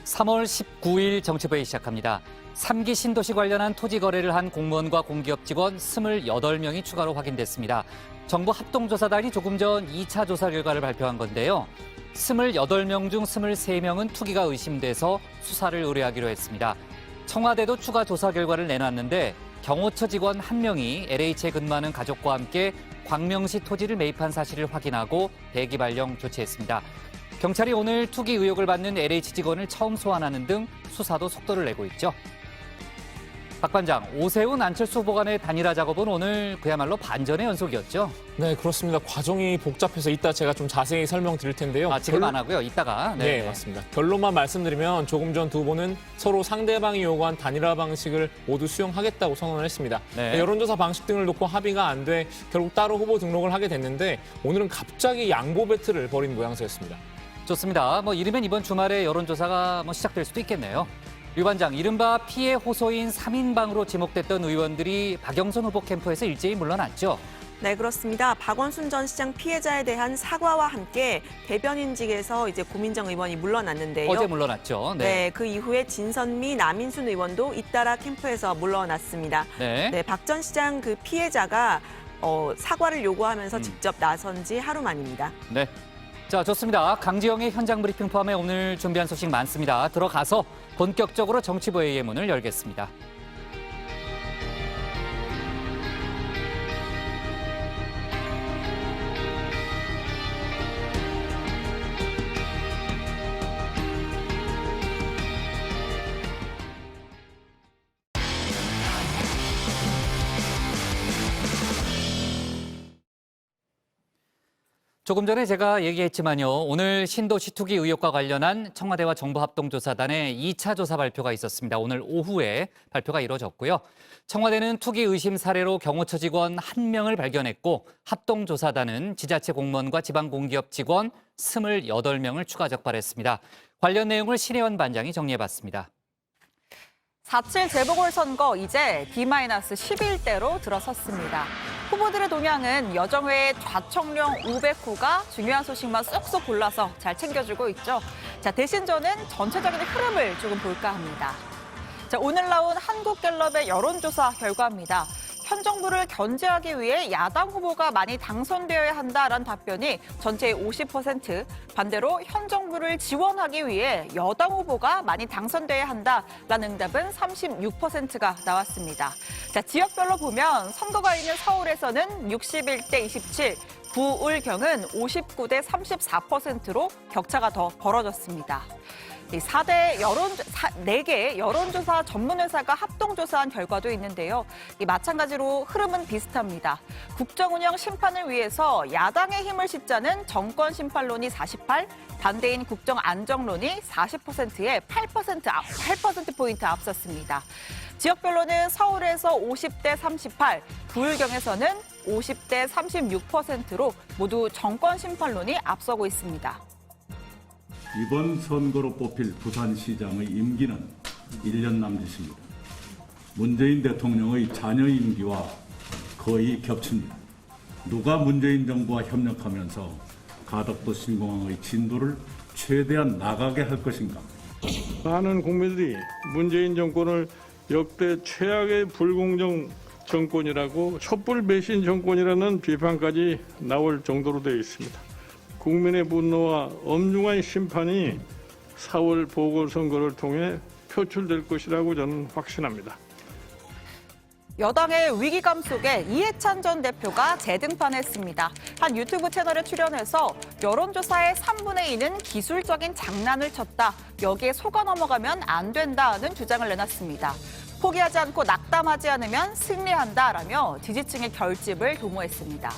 3월 19일 정치부회 시작합니다. 3기 신도시 관련한 토지 거래를 한 공무원과 공기업 직원 28명이 추가로 확인됐습니다. 정부 합동조사단이 조금 전 2차 조사 결과를 발표한 건데요. 28명 중 23명은 투기가 의심돼서 수사를 의뢰하기로 했습니다. 청와대도 추가 조사 결과를 내놨는데 경호처 직원 1명이 LH에 근무하는 가족과 함께 광명시 토지를 매입한 사실을 확인하고 대기 발령 조치했습니다. 경찰이 오늘 투기 의혹을 받는 LH 직원을 처음 소환하는 등 수사도 속도를 내고 있죠. 박 반장, 오세훈, 안철수 후보 간의 단일화 작업은 오늘 그야말로 반전의 연속이었죠? 네, 그렇습니다. 과정이 복잡해서 이따 제가 좀 자세히 설명드릴 텐데요. 지금 안 하고요. 이따가. 네, 맞습니다. 결론만 말씀드리면 조금 전 두 후보는 서로 상대방이 요구한 단일화 방식을 모두 수용하겠다고 선언을 했습니다. 네. 여론조사 방식 등을 놓고 합의가 안 돼 결국 따로 후보 등록을 하게 됐는데 오늘은 갑자기 양보 배틀을 벌인 모양새였습니다. 좋습니다. 이르면 이번 주말에 여론조사가 시작될 수도 있겠네요. 류 반장, 이른바 피해 호소인 3인방으로 지목됐던 의원들이 박영선 후보 캠프에서 일제히 물러났죠. 네, 그렇습니다. 박원순 전 시장 피해자에 대한 사과와 함께 대변인직에서 이제 고민정 의원이 물러났는데요. 어제 물러났죠. 네, 그 이후에 진선미, 남인순 의원도 잇따라 캠프에서 물러났습니다. 네. 박 전 시장 그 피해자가 사과를 요구하면서 직접 나선 지 하루 만입니다. 네. 자, 좋습니다. 강지영의 현장 브리핑 포함해 오늘 준비한 소식 많습니다. 들어가서 본격적으로 정치부회의 문을 열겠습니다. 조금 전에 제가 얘기했지만요. 오늘 신도시 투기 의혹과 관련한 청와대와 정부 합동조사단의 2차 조사 발표가 있었습니다. 오늘 오후에 발표가 이루어졌고요. 청와대는 투기 의심 사례로 경호처 직원 1명을 발견했고 합동조사단은 지자체 공무원과 지방공기업 직원 28명을 추가 적발했습니다. 관련 내용을 신혜원 반장이 정리해봤습니다. 4.7 재보궐선거 이제 D-11대로 들어섰습니다. 후보들의 동향은 여정회의 좌청룡 우백호가 중요한 소식만 쏙쏙 골라서 잘 챙겨주고 있죠. 자, 대신 저는 전체적인 흐름을 조금 볼까 합니다. 자, 오늘 나온 한국갤럽의 여론조사 결과입니다. 현 정부를 견제하기 위해 야당 후보가 많이 당선되어야 한다라는 답변이 전체의 50%, 반대로 현 정부를 지원하기 위해 여당 후보가 많이 당선되어야 한다라는 응답은 36%가 나왔습니다. 자, 지역별로 보면 선거가 있는 서울에서는 61대 27, 부울경은 59대 34%로 격차가 더 벌어졌습니다. 이 4개 여론조사 전문회사가 합동조사한 결과도 있는데요. 마찬가지로 흐름은 비슷합니다. 국정운영 심판을 위해서 야당의 힘을 싣자는 정권심판론이 48, 반대인 국정안정론이 40%에 8%포인트 앞섰습니다. 지역별로는 서울에서 50대 38, 부울경에서는 50대 36%로 모두 정권심판론이 앞서고 있습니다. 이번 선거로 뽑힐 부산시장의 임기는 1년 남짓입니다. 문재인 대통령의 자녀 임기와 거의 겹칩니다. 누가 문재인 정부와 협력하면서 가덕도 신공항의 진도를 최대한 나가게 할 것인가? 많은 국민들이 문재인 정권을 역대 최악의 불공정 정권이라고 촛불 배신 정권이라는 비판까지 나올 정도로 되어 있습니다. 국민의 분노와 엄중한 심판이 4월 보궐선거를 통해 표출될 것이라고 저는 확신합니다. 여당의 위기감 속에 이해찬 전 대표가 재등판했습니다. 한 유튜브 채널에 출연해서 여론조사의 3분의 2는 기술적인 장난을 쳤다. 여기에 속아 넘어가면 안 된다는 주장을 내놨습니다. 포기하지 않고 낙담하지 않으면 승리한다라며 지지층의 결집을 도모했습니다.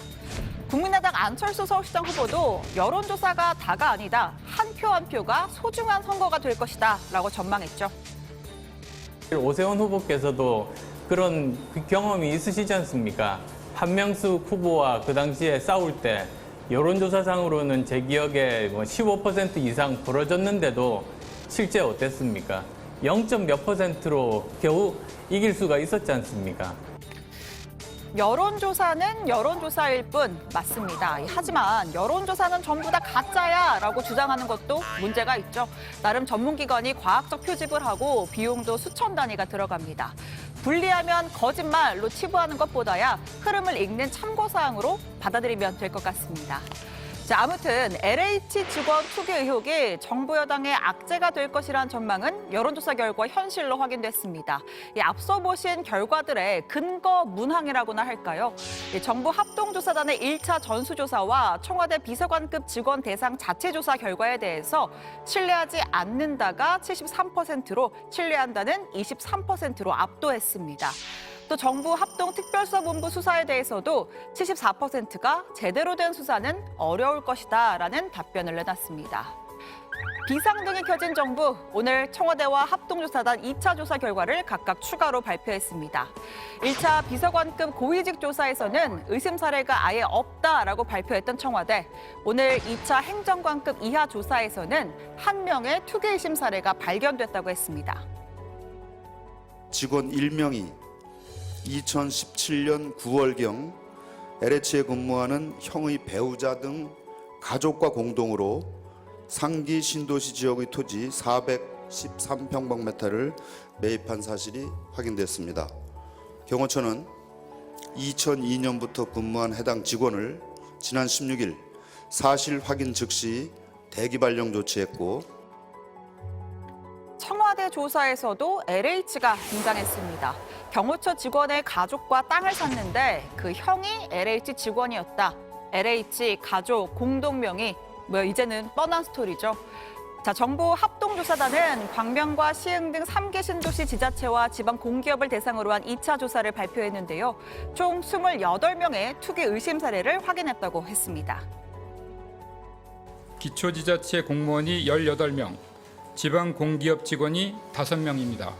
국민의당 안철수 서울시장 후보도 여론조사가 다가 아니다. 한 표 한 표가 소중한 선거가 될 것이다 라고 전망했죠. 오세훈 후보께서도 그런 경험이 있으시지 않습니까? 한명숙 후보와 그 당시에 싸울 때 여론조사상으로는 제 기억에 15% 이상 벌어졌는데도 실제 어땠습니까? 0.몇 %로 겨우 이길 수가 있었지 않습니까? 여론조사는 여론조사일 뿐 맞습니다. 하지만 여론조사는 전부 다 가짜야라고 주장하는 것도 문제가 있죠. 나름 전문기관이 과학적 표집을 하고 비용도 수천 단위가 들어갑니다. 분리하면 거짓말로 치부하는 것보다야 흐름을 읽는 참고사항으로 받아들이면 될 것 같습니다. 자, 아무튼 LH 직원 투기 의혹이 정부 여당의 악재가 될 것이란 전망은 여론조사 결과 현실로 확인됐습니다. 앞서 보신 결과들의 근거 문항이라고나 할까요? 정부 합동조사단의 1차 전수조사와 청와대 비서관급 직원 대상 자체조사 결과에 대해서 신뢰하지 않는다가 73%로 신뢰한다는 23%로 압도했습니다. 또 정부 합동특별수사본부 수사에 대해서도 74%가 제대로 된 수사는 어려울 것이다라는 답변을 내놨습니다. 비상등이 켜진 정부, 오늘 청와대와 합동조사단 2차 조사 결과를 각각 추가로 발표했습니다. 1차 비서관급 고위직 조사에서는 의심 사례가 아예 없다라고 발표했던 청와대, 오늘 2차 행정관급 이하 조사에서는 1명의 투기 의심 사례가 발견됐다고 했습니다. 직원 1명이 2017년 9월경 LH에 근무하는 형의 배우자 등 가족과 공동으로 상기 신도시 지역의 토지 413평방미터를 매입한 사실이 확인됐습니다. 경호처는 2002년부터 근무한 해당 직원을 지난 16일 사실 확인 즉시 대기 발령 조치했고, 청와대 조사에서도 LH가 등장했습니다. 경호처 직원의 가족과 땅을 샀는데 그 형이 LH 직원이었다. LH 가족 공동명의, 이제는 뻔한 스토리죠. 자, 정부 합동조사단은 광명과 시흥 등 3개 신도시 지자체와 지방 공기업을 대상으로 한 2차 조사를 발표했는데요. 총 28명의 투기 의심 사례를 확인했다고 했습니다. 기초지자체 공무원이 18명, 지방 공기업 직원이 5명입니다.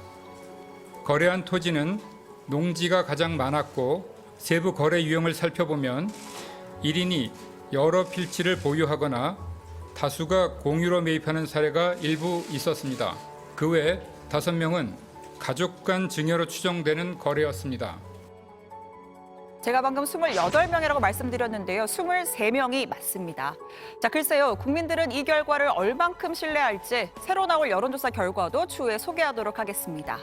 거래한 토지는 농지가 가장 많았고 세부 거래 유형을 살펴보면 1인이 여러 필지를 보유하거나 다수가 공유로 매입하는 사례가 일부 있었습니다. 그 외 5명은 가족 간 증여로 추정되는 거래였습니다. 제가 방금 28명이라고 말씀드렸는데요. 23명이 맞습니다. 자, 글쎄요. 국민들은 이 결과를 얼만큼 신뢰할지 새로 나올 여론조사 결과도 추후에 소개하도록 하겠습니다.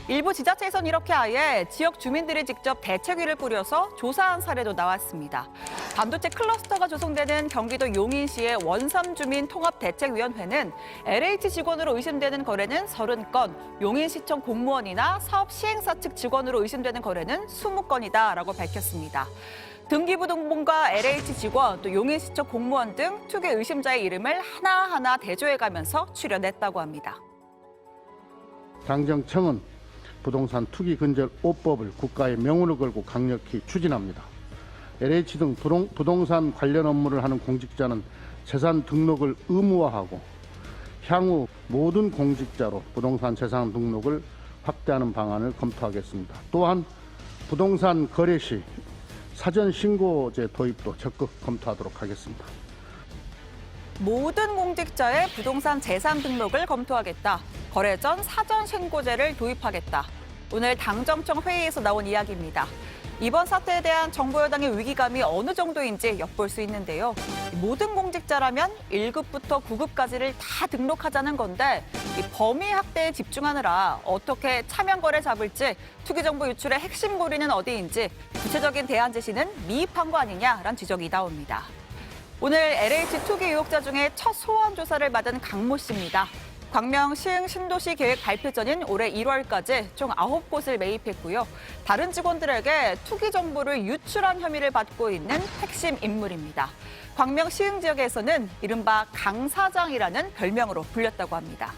일부 지자체에선 이렇게 아예 지역 주민들이 직접 대책위를 꾸려서 조사한 사례도 나왔습니다. 반도체 클러스터가 조성되는 경기도 용인시의 원삼주민통합대책위원회는 LH 직원으로 의심되는 거래는 30건, 용인시청 공무원이나 사업 시행사 측 직원으로 의심되는 거래는 20건이다라고 밝혔습니다. 등기부등본과 LH 직원, 또 용인시청 공무원 등 투기 의심자의 이름을 하나하나 대조해가면서 추려냈다고 합니다. 당정청은 부동산 투기 근절 5법을 국가의 명운을 걸고 강력히 추진합니다. LH 등 부동산 관련 업무를 하는 공직자는 재산 등록을 의무화하고 향후 모든 공직자로 부동산 재산 등록을 확대하는 방안을 검토하겠습니다. 또한 부동산 거래 시 사전 신고제 도입도 적극 검토하도록 하겠습니다. 모든 공직자의 부동산 재산 등록을 검토하겠다. 거래 전 사전 신고제를 도입하겠다. 오늘 당정청 회의에서 나온 이야기입니다. 이번 사태에 대한 정부 여당의 위기감이 어느 정도인지 엿볼 수 있는데요. 모든 공직자라면 1급부터 9급까지를 다 등록하자는 건데 이 범위 확대에 집중하느라 어떻게 차명 거래 잡을지, 투기 정보 유출의 핵심 고리는 어디인지 구체적인 대안 제시는 미흡한 거 아니냐라는 지적이 나옵니다. 오늘 LH 투기 의혹자 중에 첫 소환 조사를 받은 강모 씨입니다. 광명 시흥 신도시 계획 발표 전인 올해 1월까지 총 9곳을 매입했고요. 다른 직원들에게 투기 정보를 유출한 혐의를 받고 있는 핵심 인물입니다. 광명 시흥 지역에서는 이른바 강 사장이라는 별명으로 불렸다고 합니다.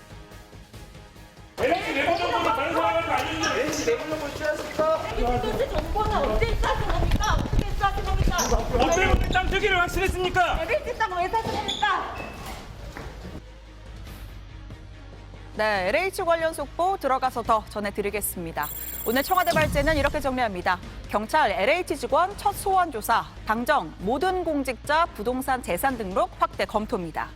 LH 내부 정보를 다른 사람한테 알려주면 LH 내부 정보 유출했습니까? LH 정보는 언제 짜신 겁니까? 어떻게 짜신 겁니까? 어때부터 땅 투기를 확실했습니까? LH 땅 왜 사신 겁니까? 네, LH 관련 속보 들어가서 더 전해드리겠습니다. 오늘 청와대 발제는 이렇게 정리합니다. 경찰 LH 직원 첫 소환 조사, 당정 모든 공직자 부동산 재산 등록 확대 검토입니다.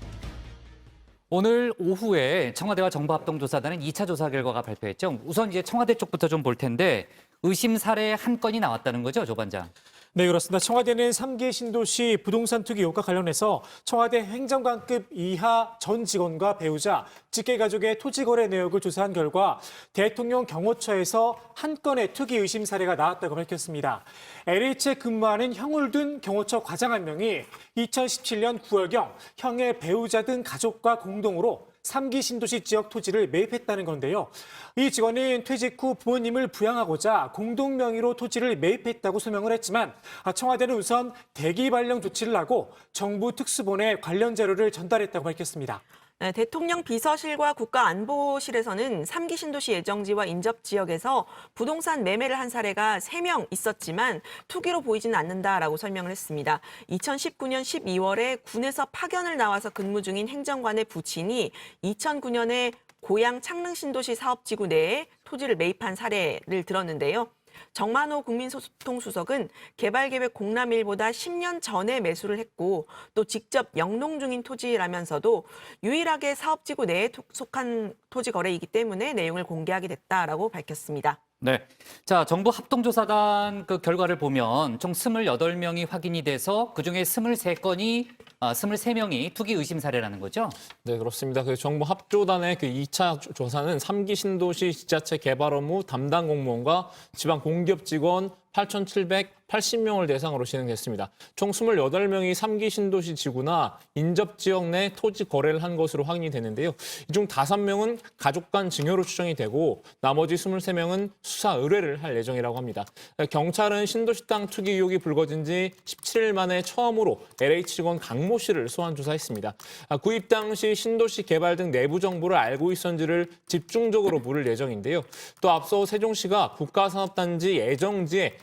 오늘 오후에 청와대와 정부합동조사단은 2차 조사 결과가 발표했죠. 우선 이제 청와대 쪽부터 좀 볼 텐데 의심 사례 한 건이 나왔다는 거죠, 조 반장? 네, 그렇습니다. 청와대는 3기 신도시 부동산 투기 의혹과 관련해서 청와대 행정관급 이하 전 직원과 배우자, 직계가족의 토지 거래 내역을 조사한 결과 대통령 경호처에서 한 건의 투기 의심 사례가 나왔다고 밝혔습니다. LH에 근무하는 형을 둔 경호처 과장 한 명이 2017년 9월경 형의 배우자 등 가족과 공동으로 3기 신도시 지역 토지를 매입했다는 건데요. 이 직원은 퇴직 후 부모님을 부양하고자 공동 명의로 토지를 매입했다고 소명을 했지만 청와대는 우선 대기 발령 조치를 하고 정부 특수본에 관련 자료를 전달했다고 밝혔습니다. 네, 대통령 비서실과 국가안보실에서는 3기 신도시 예정지와 인접 지역에서 부동산 매매를 한 사례가 3명 있었지만 투기로 보이지는 않는다라고 설명을 했습니다. 2019년 12월에 군에서 파견을 나와서 근무 중인 행정관의 부친이 2009년에 고향 창릉 신도시 사업지구 내에 토지를 매입한 사례를 들었는데요. 정만호 국민소통수석은 개발계획 공람일보다 10년 전에 매수를 했고 또 직접 영농 중인 토지라면서도 유일하게 사업지구 내에 속한 토지 거래이기 때문에 내용을 공개하게 됐다라고 밝혔습니다. 네. 자, 정부 합동조사단 그 결과를 보면 총 28명이 확인이 돼서 그중에 23명이 투기 의심 사례라는 거죠? 네, 그렇습니다. 그 정부 합조단의 그 2차 조사는 3기 신도시 지자체 개발 업무 담당 공무원과 지방 공기업 직원 8,780명을 대상으로 진행됐습니다. 총 28명이 3기 신도시 지구나 인접 지역 내 토지 거래를 한 것으로 확인이 되는데요. 이 중 5명은 가족 간 증여로 추정이 되고 나머지 23명은 수사 의뢰를 할 예정이라고 합니다. 경찰은 신도시 땅 투기 의혹이 불거진 지 17일 만에 처음으로 LH 직원 강모 씨를 소환 조사했습니다. 구입 당시 신도시 개발 등 내부 정보를 알고 있었는지를 집중적으로 물을 예정인데요. 또 앞서 세종시가 국가산업단지 예정지에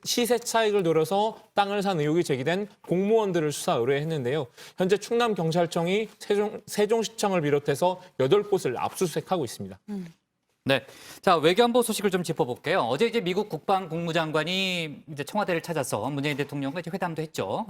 시세 차익을 노려서 땅을 산 의혹이 제기된 공무원들을 수사 의뢰했는데요. 현재 충남경찰청이 세종시청을 비롯해서 8곳을 압수수색하고 있습니다. 네. 자, 외교안보 소식을 좀 짚어볼게요. 어제 이제 미국 국방국무장관이 이제 청와대를 찾아서 문재인 대통령과 이제 회담도 했죠.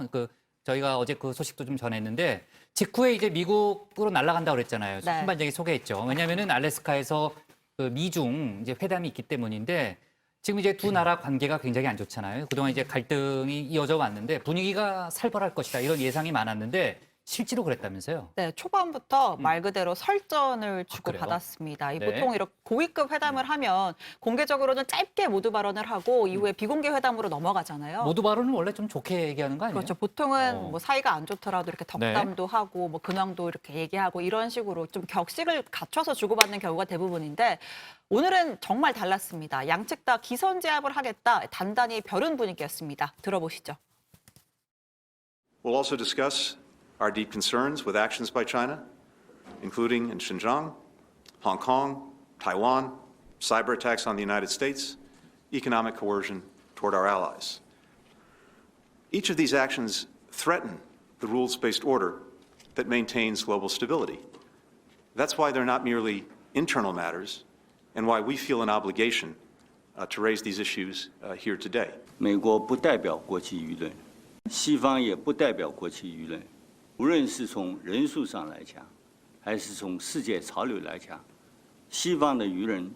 저희가 어제 그 소식도 좀 전했는데 직후에 이제 미국으로 날아간다고 그랬잖아요. 네. 한반장이 소개했죠. 왜냐하면은 알래스카에서 그 미중 이제 회담이 있기 때문인데 지금 이제 두 나라 관계가 굉장히 안 좋잖아요. 그동안 이제 갈등이 이어져 왔는데 분위기가 살벌할 것이다 이런 예상이 많았는데 실제로 그랬다면서요? 네, 초반부터 말 그대로 설전을 그래요? 주고받았습니다. 네. 보통 이렇게 고위급 회담을 하면 공개적으로는 짧게 모두 발언을 하고 이후에 비공개 회담으로 넘어가잖아요. 모두 발언은 원래 좀 좋게 얘기하는 거 아니에요? 그렇죠. 보통은 뭐 사이가 안 좋더라도 이렇게 덕담도 하고 뭐 근황도 이렇게 얘기하고 이런 식으로 좀 격식을 갖춰서 주고받는 경우가 대부분인데 오늘은 정말 달랐습니다. 양측 다 기선제압을 하겠다 단단히 벼른 분위기였습니다. 들어보시죠. We'll also discuss our deep concerns with actions by China, including in Xinjiang, Hong Kong, Taiwan, cyber attacks on the United States, economic coercion toward our allies. Each of these actions threaten the rules-based order that maintains global stability. That's why they're not merely internal matters and why we feel an obligation to raise these issues here today. 美国不代表国际舆论，西方也不代表国际舆论。无论是从人数上来讲，还是从世界潮流来讲，西方的舆论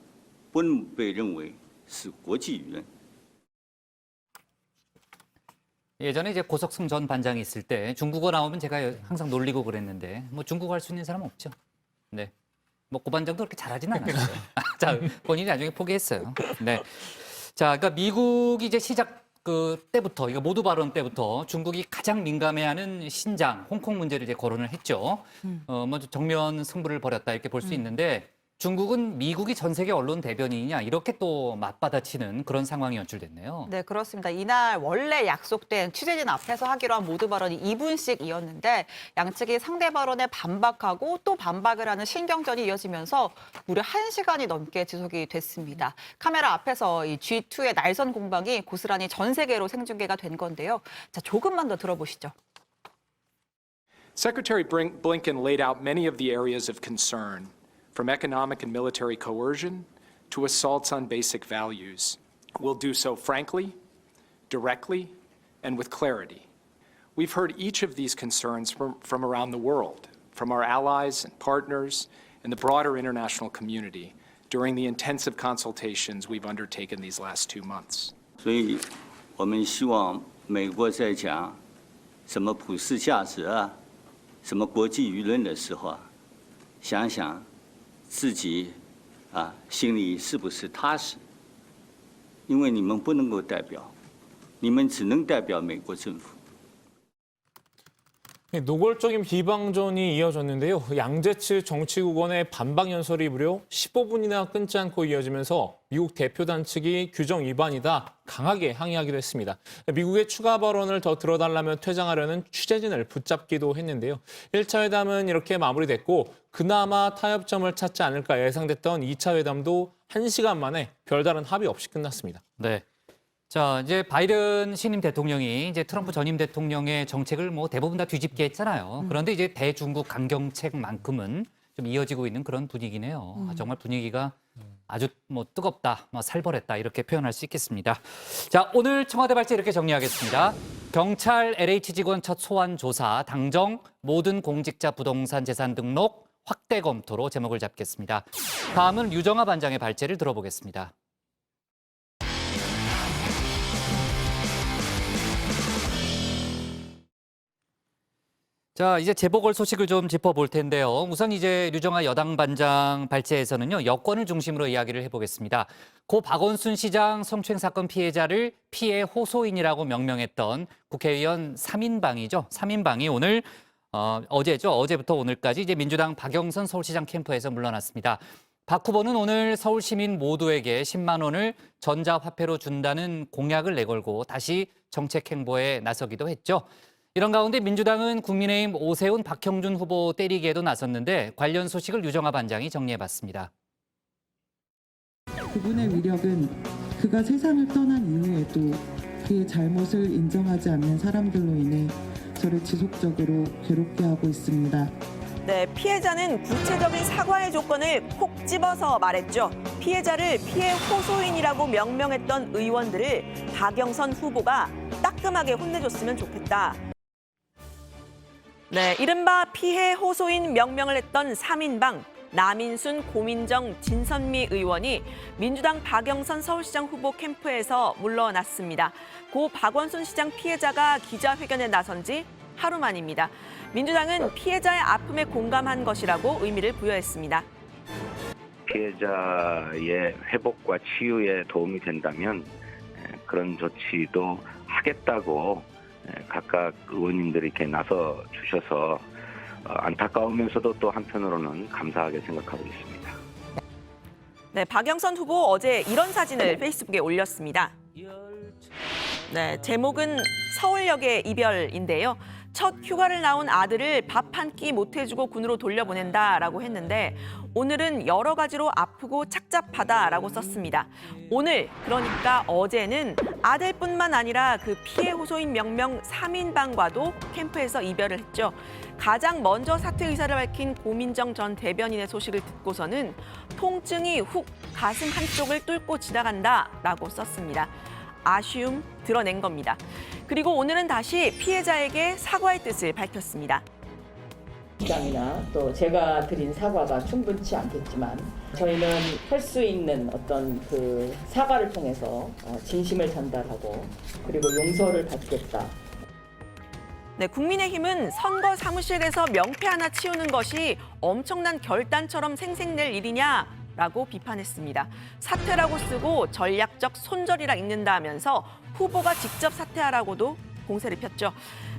不能被认为是国际舆论。 예전에 이제 고석승 전 반장이 있을 때 중국어 나오면 제가 항상 놀리고 그랬는데 뭐 중국어 할 수 있는 사람 없죠. 네. 뭐 고 반장도 그렇게 잘하지는 않았어요. 자, 본인이 나중에 포기했어요. 네. 자, 그러니까 미국이 이제 시작 때부터, 이거 모두 발언 때부터 중국이 가장 민감해하는 신장, 홍콩 문제를 이제 거론을 했죠. 먼저 정면 승부를 벌였다 이렇게 볼 수 있는데 중국은 미국이 전 세계 언론 대변인이냐 이렇게 또 맞받아치는 그런 상황이 연출됐네요. 네, 그렇습니다. 이날 원래 약속된 취재진 앞에서 하기로 한 모두 발언이 2분씩 이었는데 양측이 상대 발언에 반박하고 또 반박을 하는 신경전이 이어지면서 무려 1시간이 넘게 지속이 됐습니다. 카메라 앞에서 이 G2의 날선 공방이 고스란히 전 세계로 생중계가 된 건데요. 자, 조금만 더 들어보시죠. Secretary Blinken laid out many of the areas of concern, from economic and military coercion to assaults on basic values. We'll do so frankly, directly, and with clarity. We've heard each of these concerns from around the world, from our allies and partners and the broader international community, during the intensive consultations we've undertaken these last 2 months. 所以我们希望美国在讲什么普世价值啊，什么国际舆论的时候啊，想想自己啊心里是不是踏实？因为你们不能够代表，你们只能代表美国政府。 노골적인 비방전이 이어졌는데요. 양재 측 정치국원의 반박 연설이 무려 15분이나 끊지 않고 이어지면서 미국 대표단 측이 규정 위반이다 강하게 항의하기도 했습니다. 미국의 추가 발언을 더 들어달라며 퇴장하려는 취재진을 붙잡기도 했는데요. 1차 회담은 이렇게 마무리됐고 그나마 타협점을 찾지 않을까 예상됐던 2차 회담도 1시간 만에 별다른 합의 없이 끝났습니다. 네. 자, 이제 바이든 신임 대통령이 이제 트럼프 전임 대통령의 정책을 뭐 대부분 다 뒤집게 했잖아요. 그런데 이제 대중국 강경책만큼은 좀 이어지고 있는 그런 분위기네요. 정말 분위기가 아주 뭐 뜨겁다, 뭐 살벌했다 이렇게 표현할 수 있겠습니다. 자, 오늘 청와대 발제 이렇게 정리하겠습니다. 경찰 LH 직원 첫 소환 조사, 당정 모든 공직자 부동산 재산 등록 확대 검토로 제목을 잡겠습니다. 다음은 류정아 반장의 발제를 들어보겠습니다. 자, 이제 재보궐 소식을 좀 짚어볼 텐데요. 우선 이제 류정아 여당 반장 발제에서는요, 여권을 중심으로 이야기를 해보겠습니다. 고 박원순 시장 성추행 사건 피해자를 피해 호소인이라고 명명했던 국회의원 3인방이죠. 3인방이 오늘 어제부터 오늘까지 이제 민주당 박영선 서울시장 캠프에서 물러났습니다. 박 후보는 오늘 서울 시민 모두에게 10만 원을 전자화폐로 준다는 공약을 내걸고 다시 정책 행보에 나서기도 했죠. 이런 가운데 민주당은 국민의힘 오세훈, 박형준 후보 때리기에도 나섰는데 관련 소식을 류정아 반장이 정리해봤습니다. 그분의 위력은 그가 세상을 떠난 이후에도 그의 잘못을 인정하지 않는 사람들로 인해 저를 지속적으로 괴롭게 하고 있습니다. 네, 피해자는 구체적인 사과의 조건을 콕 집어서 말했죠. 피해자를 피해 호소인이라고 명명했던 의원들을 박영선 후보가 따끔하게 혼내줬으면 좋겠다. 네, 이른바 피해 호소인 명명을 했던 3인방 남인순, 고민정, 진선미 의원이 민주당 박영선 서울시장 후보 캠프에서 물러났습니다. 고 박원순 시장 피해자가 기자회견에 나선 지 하루 만입니다. 민주당은 피해자의 아픔에 공감한 것이라고 의미를 부여했습니다. 피해자의 회복과 치유에 도움이 된다면 그런 조치도 하겠다고 각각 의원님들이 이렇게 나서 주셔서 안타까우면서도 또 한편으로는 감사하게 생각하고 있습니다. 네, 박영선 후보 어제 이런 사진을 페이스북에 올렸습니다. 네, 제목은 서울역의 이별인데요. 첫 휴가를 나온 아들을 밥 한 끼 못 해주고 군으로 돌려보낸다라고 했는데 오늘은 여러 가지로 아프고 착잡하다라고 썼습니다. 오늘, 그러니까 어제는 아들뿐만 아니라 그 피해 호소인 명명 3인방과도 캠프에서 이별을 했죠. 가장 먼저 사퇴 의사를 밝힌 고민정 전 대변인의 소식을 듣고서는 통증이 훅 가슴 한쪽을 뚫고 지나간다라고 썼습니다. 아쉬움 드러낸 겁니다. 그리고 오늘은 다시 피해자에게 사과의 뜻을 밝혔습니다. 시장이나 또 제가 드린 사과가 충분치 않겠지만 저희는 할 수 있는 어떤 그 사과를 통해서 진심을 전달하고 그리고 용서를 받겠다. 네, 국민의힘은 선거 사무실에서 명패 하나 치우는 것이 엄청난 결단처럼 생색낼 일이냐라고 비판했습니다. 사퇴라고 쓰고 전략적 손절이라 읽는다 하면서 후보가 직접 사퇴하라고도 공세를 폈죠.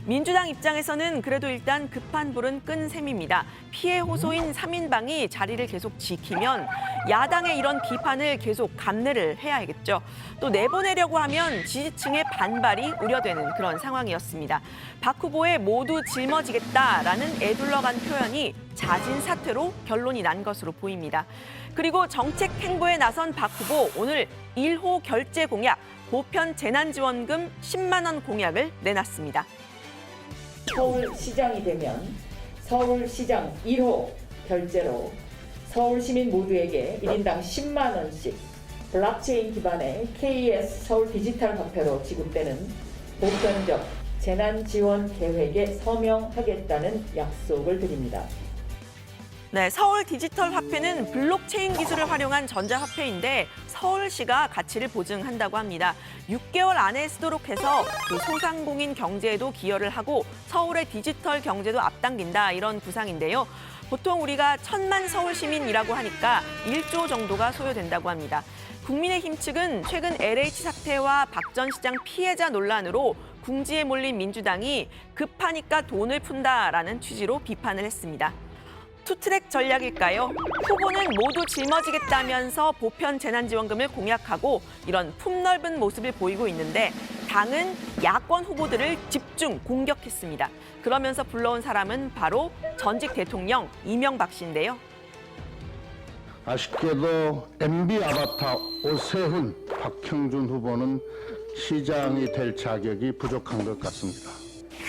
민주당 입장에서는 그래도 일단 급한 불은 끈 셈입니다. 피해 호소인 3인방이 자리를 계속 지키면 야당의 이런 비판을 계속 감내를 해야겠죠. 또 내보내려고 하면 지지층의 반발이 우려되는 그런 상황이었습니다. 박 후보의 모두 짊어지겠다라는 애둘러간 표현이 잦은 사퇴로 결론이 난 것으로 보입니다. 그리고 정책 행보에 나선 박 후보 오늘 1호 결제 공약, 보편 재난지원금 10만 원 공약을 내놨습니다. 서울시장이 되면 서울시장 1호 결제로 서울 시민 모두에게 1인당 10만 원씩 블록체인 기반의 KS 서울 디지털 화폐로 지급되는 보편적 재난지원 계획에 서명하겠다는 약속을 드립니다. 네, 서울 디지털 화폐는 블록체인 기술을 활용한 전자화폐인데 서울시가 가치를 보증한다고 합니다. 6개월 안에 쓰도록 해서 그 소상공인 경제에도 기여를 하고 서울의 디지털 경제도 앞당긴다 이런 구상인데요. 보통 우리가 1000만 서울 시민이라고 하니까 1조 정도가 소요된다고 합니다. 국민의힘 측은 최근 LH 사태와 박 전 시장 피해자 논란으로 궁지에 몰린 민주당이 급하니까 돈을 푼다라는 취지로 비판을 했습니다. 투트랙 전략일까요? 후보는 모두 짊어지겠다면서 보편 재난지원금을 공약하고 이런 품넓은 모습을 보이고 있는데 당은 야권 후보들을 집중 공격했습니다. 그러면서 불러온 사람은 바로 전직 대통령 이명박 씨인데요. 아쉽게도 MB 아바타 오세훈, 박형준 후보는 시장이 될 자격이 부족한 것 같습니다.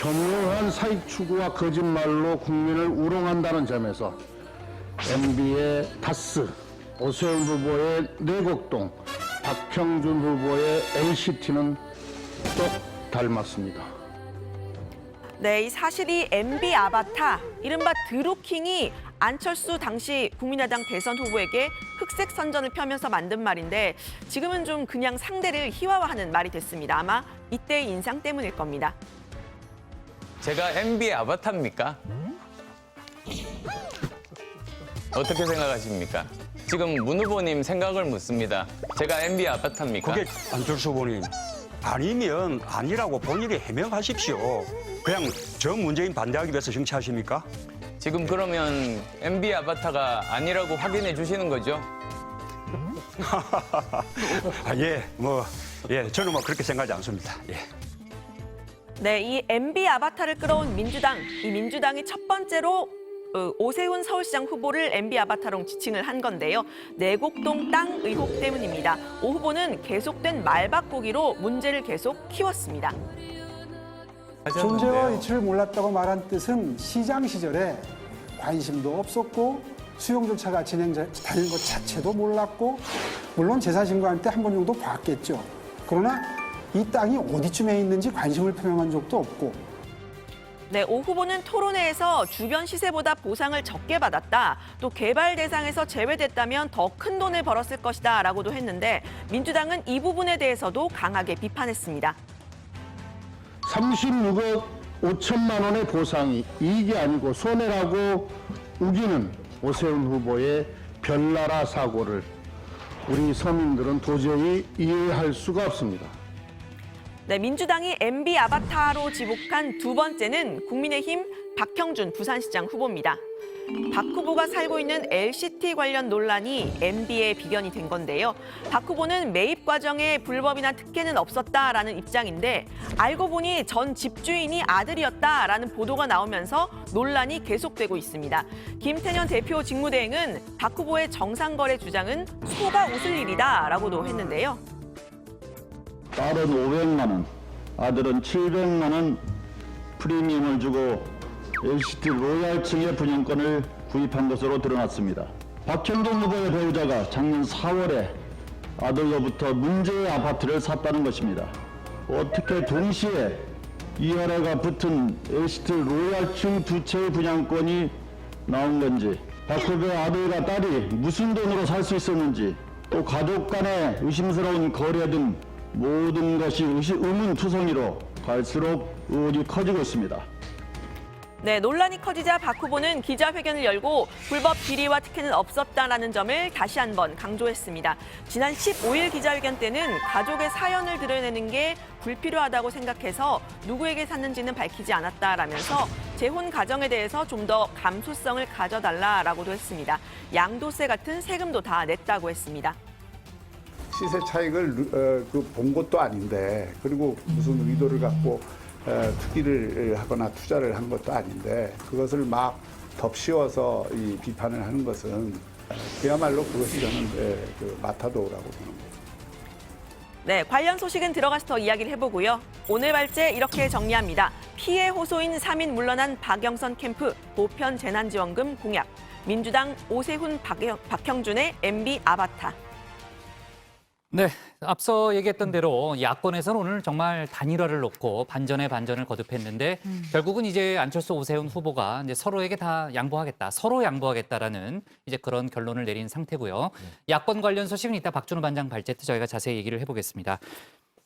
교묘한 사익 추구와 거짓말로 국민을 우롱한다는 점에서 MB의 다스, 오세훈 후보의 내곡동, 박형준 후보의 NCT는 똑 닮았습니다. 네, 이 사실이 MB 아바타, 이른바 드루킹이 안철수 당시 국민의당 대선 후보에게 흑색 선전을 펴면서 만든 말인데 지금은 좀 그냥 상대를 희화화하는 말이 됐습니다. 아마 이때의 인상 때문일 겁니다. 제가 MB의 아바타입니까? 어떻게 생각하십니까? 지금 문 후보님 생각을 묻습니다. 제가 MB 아바타입니까? 그게 안철수 후보님 아니면 아니라고 본인이 해명하십시오. 그냥 저 문재인 반대하기 위해서 정치하십니까? 지금 그러면 MB 아바타가 아니라고 확인해 주시는 거죠? 저는 그렇게 생각하지 않습니다. 예. 네, 이 MB 아바타를 끌어온 민주당, 이 민주당이 첫 번째로 오세훈 서울시장 후보를 MB 아바타로 지칭을 한 건데요. 내곡동 땅 의혹 때문입니다. 오 후보는 계속된 말바꾸기로 문제를 계속 키웠습니다. 존재와 위치를 몰랐다고 말한 뜻은 시장 시절에 관심도 없었고 수용 절차가 진행되는 것 자체도 몰랐고 물론 제사신고할 때 한 번 정도 봤겠죠. 그러나 이 땅이 어디쯤에 있는지 관심을 표명한 적도 없고. 네, 오 후보는 토론회에서 주변 시세보다 보상을 적게 받았다. 또 개발 대상에서 제외됐다면 더 큰 돈을 벌었을 것이다 라고도 했는데 민주당은 이 부분에 대해서도 강하게 비판했습니다. 36억 5천만 원의 보상이 이익이 아니고 손해라고 우기는 오세훈 후보의 별나라 사고를 우리 서민들은 도저히 이해할 수가 없습니다. 네, 민주당이 MB 아바타로 지목한 두 번째는 국민의힘 박형준 부산시장 후보입니다. 박 후보가 살고 있는 LCT 관련 논란이 MB의 비견이 된 건데요. 박 후보는 매입 과정에 불법이나 특혜는 없었다라는 입장인데 알고 보니 전 집주인이 아들이었다라는 보도가 나오면서 논란이 계속되고 있습니다. 김태년 대표 직무대행은 박 후보의 정상거래 주장은 소가 웃을 일이다라고도 했는데요. 딸은 500만 원, 아들은 700만 원 프리미엄을 주고 LCT 로얄층의 분양권을 구입한 것으로 드러났습니다. 박형준 후보의 배우자가 작년 4월에 아들로부터 문제의 아파트를 샀다는 것입니다. 어떻게 동시에 이하라가 붙은 LCT 로얄층 두 채의 분양권이 나온 건지, 박 후보의 아들과 딸이 무슨 돈으로 살 수 있었는지, 또 가족 간의 의심스러운 거래 등 모든 것이 의문투성이로 갈수록 의혹이 커지고 있습니다. 네, 논란이 커지자 박 후보는 기자회견을 열고 불법 비리와 특혜는 없었다라는 점을 다시 한번 강조했습니다. 지난 15일 기자회견 때는 가족의 사연을 드러내는 게 불필요하다고 생각해서 누구에게 샀는지는 밝히지 않았다라면서 재혼 가정에 대해서 좀 더 감수성을 가져달라라고도 했습니다. 양도세 같은 세금도 다 냈다고 했습니다. 시세 차익을 본 것도 아닌데, 그리고 무슨 의도를 갖고 투기를 하거나 투자를 한 것도 아닌데 그것을 막 덮씌워서 이 비판을 하는 것은 그야말로 그것이 저는 마타도라고 보는 겁니다. 네, 관련 소식은 들어가서 더 이야기를 해보고요. 오늘 발제 이렇게 정리합니다. 피해 호소인 3인 물러난 박영선 캠프, 보편 재난지원금 공약, 민주당 오세훈 박형준의 MB 아바타. 네, 앞서 얘기했던 대로 야권에서는 오늘 정말 단일화를 놓고 반전에 반전을 거듭했는데 결국은 이제 안철수 오세훈 후보가 이제 서로에게 다 양보하겠다, 서로 양보하겠다라는 이제 그런 결론을 내린 상태고요. 야권 관련 소식은 이따 박준호 반장 발제 때 저희가 자세히 얘기를 해보겠습니다.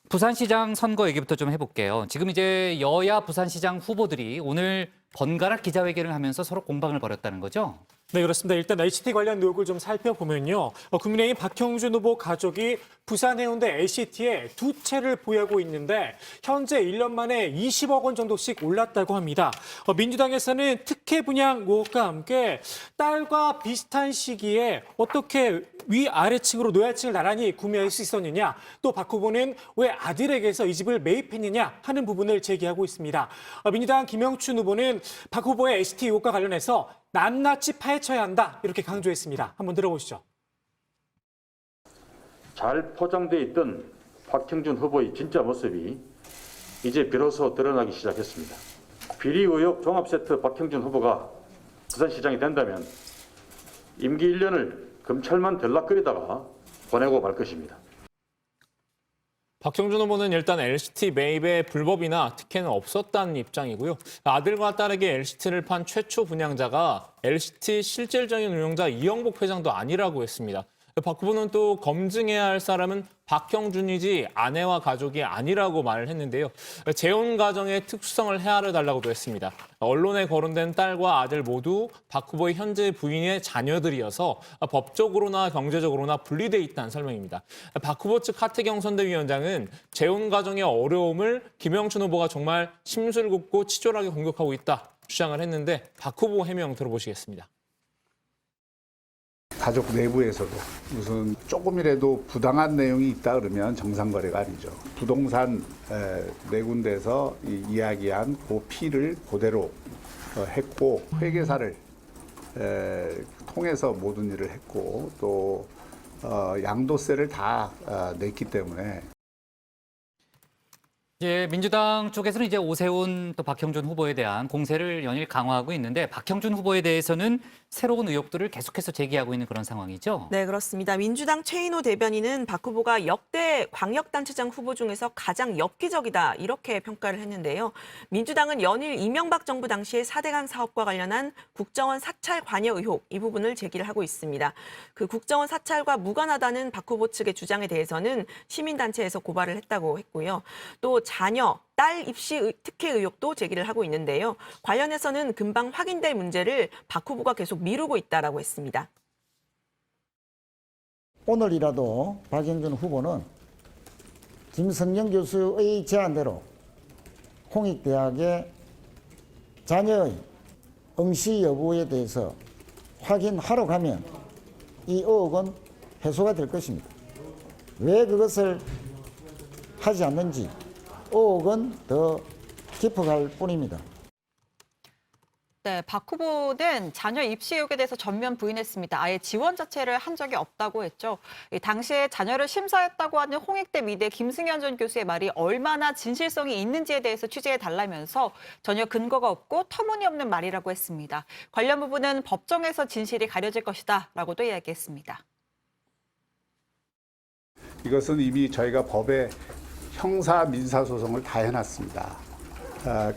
부산시장 선거 얘기부터 좀 해볼게요. 지금 이제 여야 부산시장 후보들이 오늘 번갈아 기자회견을 하면서 서로 공방을 벌였다는 거죠? 네, 그렇습니다. 일단 LCT 관련 의혹을 좀 살펴보면요. 국민의힘 박형준 후보 가족이 부산 해운대 LCT에 두 채를 보유하고 있는데 현재 1년 만에 20억 원 정도씩 올랐다고 합니다. 민주당에서는 특혜 분양 의혹과 함께 딸과 비슷한 시기에 어떻게 위아래층으로 노야층을 나란히 구매할 수 있었느냐, 또 박 후보는 왜 아들에게서 이 집을 매입했느냐 하는 부분을 제기하고 있습니다. 민주당 김영춘 후보는 박 후보의 LCT 의혹과 관련해서 낱낱이 파헤쳐야 한다 이렇게 강조했습니다. 한번 들어보시죠. 잘 포장돼 있던 박형준 후보의 진짜 모습이 이제 비로소 드러나기 시작했습니다. 비리 의혹 종합세트 박형준 후보가 부산시장이 된다면 임기 1년을 검찰만 들락거리다가 보내고 말 것입니다. 박형준 후보는 일단 LCT 매입에 불법이나 특혜는 없었다는 입장이고요. 아들과 딸에게 LCT를 판 최초 분양자가 LCT 실질적인 운영자 이영복 회장도 아니라고 했습니다. 박 후보는 또 검증해야 할 사람은 박형준이지 아내와 가족이 아니라고 말을 했는데요. 재혼 가정의 특수성을 헤아려 달라고도 했습니다. 언론에 거론된 딸과 아들 모두 박 후보의 현재 부인의 자녀들이어서 법적으로나 경제적으로나 분리돼 있다는 설명입니다. 박 후보 측 하태경 선대위원장은 재혼 가정의 어려움을 김영춘 후보가 정말 심술궂고 치졸하게 공격하고 있다 주장을 했는데 박 후보 해명 들어보시겠습니다. 가족 내부에서도 무슨 조금이라도 부당한 내용이 있다 그러면 정상거래가 아니죠. 부동산 네 군데에서 이야기한 그 피를 그대로 했고 회계사를 통해서 모든 일을 했고 또 양도세를 다 냈기 때문에 예, 민주당 쪽에서는 이제 오세훈 또 박형준 후보에 대한 공세를 연일 강화하고 있는데 박형준 후보에 대해서는 새로운 의혹들을 계속해서 제기하고 있는 그런 상황이죠. 네, 그렇습니다. 민주당 최인호 대변인은 박 후보가 역대 광역단체장 후보 중에서 가장 엽기적이다 이렇게 평가를 했는데요. 민주당은 연일 이명박 정부 당시의 4대강 사업과 관련한 국정원 사찰 관여 의혹 이 부분을 제기를 하고 있습니다. 그 국정원 사찰과 무관하다는 박 후보 측의 주장에 대해서는 시민단체에서 고발을 했다고 했고요. 또 자녀, 딸 입시 특혜 의혹도 제기를 하고 있는데요. 관련해서는 금방 확인될 문제를 박 후보가 계속 미루고 있다라고 했습니다. 오늘이라도 박형준 후보는 김성령 교수의 제안대로 홍익대학의 자녀의 응시 여부에 대해서 확인하러 가면 이 의혹은 해소가 될 것입니다. 왜 그것을 하지 않는지 의혹은 더 깊어갈 뿐입니다. 네, 박 후보는 자녀 입시 의혹에 대해서 전면 부인했습니다. 아예 지원 자체를 한 적이 없다고 했죠. 당시에 자녀를 심사했다고 하는 홍익대 미대 김승현 전 교수의 말이 얼마나 진실성이 있는지에 대해서 취재해달라면서 전혀 근거가 없고 터무니없는 말이라고 했습니다. 관련 부분은 법정에서 진실이 가려질 것이다 라고도 이야기했습니다. 이것은 이미 저희가 법에 형사 민사 소송을 다 해놨습니다.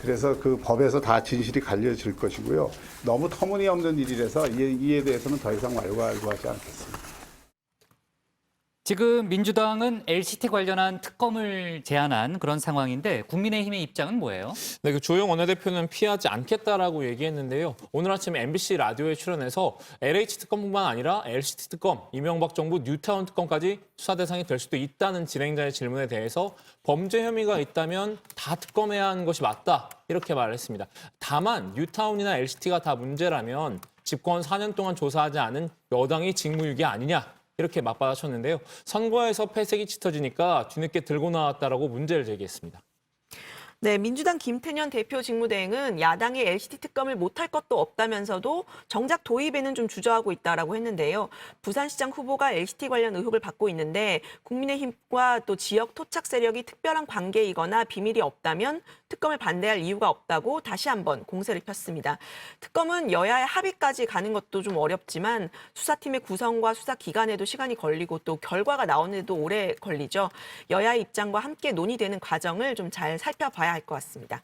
그래서 그 법에서 다 진실이 갈려질 것이고요. 너무 터무니없는 일이라서 이에 대해서는 더 이상 왈가왈부하지 않겠습니다. 지금 민주당은 LCT 관련한 특검을 제안한 그런 상황인데 국민의힘의 입장은 뭐예요? 네, 그 조영 원내대표는 피하지 않겠다라고 얘기했는데요. 오늘 아침 MBC 라디오에 출연해서 LH 특검뿐만 아니라 LCT 특검, 이명박 정부 뉴타운 특검까지 수사 대상이 될 수도 있다는 진행자의 질문에 대해서 범죄 혐의가 있다면 다 특검해야 하는 것이 맞다 이렇게 말했습니다. 다만 뉴타운이나 LCT가 다 문제라면 집권 4년 동안 조사하지 않은 여당이 직무유기 아니냐. 이렇게 맞받아쳤는데요. 선거에서 패색이 짙어지니까 뒤늦게 들고 나왔다라고 문제를 제기했습니다. 네, 민주당 김태년 대표 직무대행은 야당이 LCT 특검을 못할 것도 없다면서도 정작 도입에는 좀 주저하고 있다라고 했는데요. 부산시장 후보가 LCT 관련 의혹을 받고 있는데 국민의힘과 또 지역 토착 세력이 특별한 관계이거나 비밀이 없다면 특검을 반대할 이유가 없다고 다시 한번 공세를 폈습니다. 특검은 여야의 합의까지 가는 것도 좀 어렵지만 수사팀의 구성과 수사 기간에도 시간이 걸리고 또 결과가 나오는데도 오래 걸리죠. 여야의 입장과 함께 논의되는 과정을 좀 잘 살펴봐야 할 것 같습니다.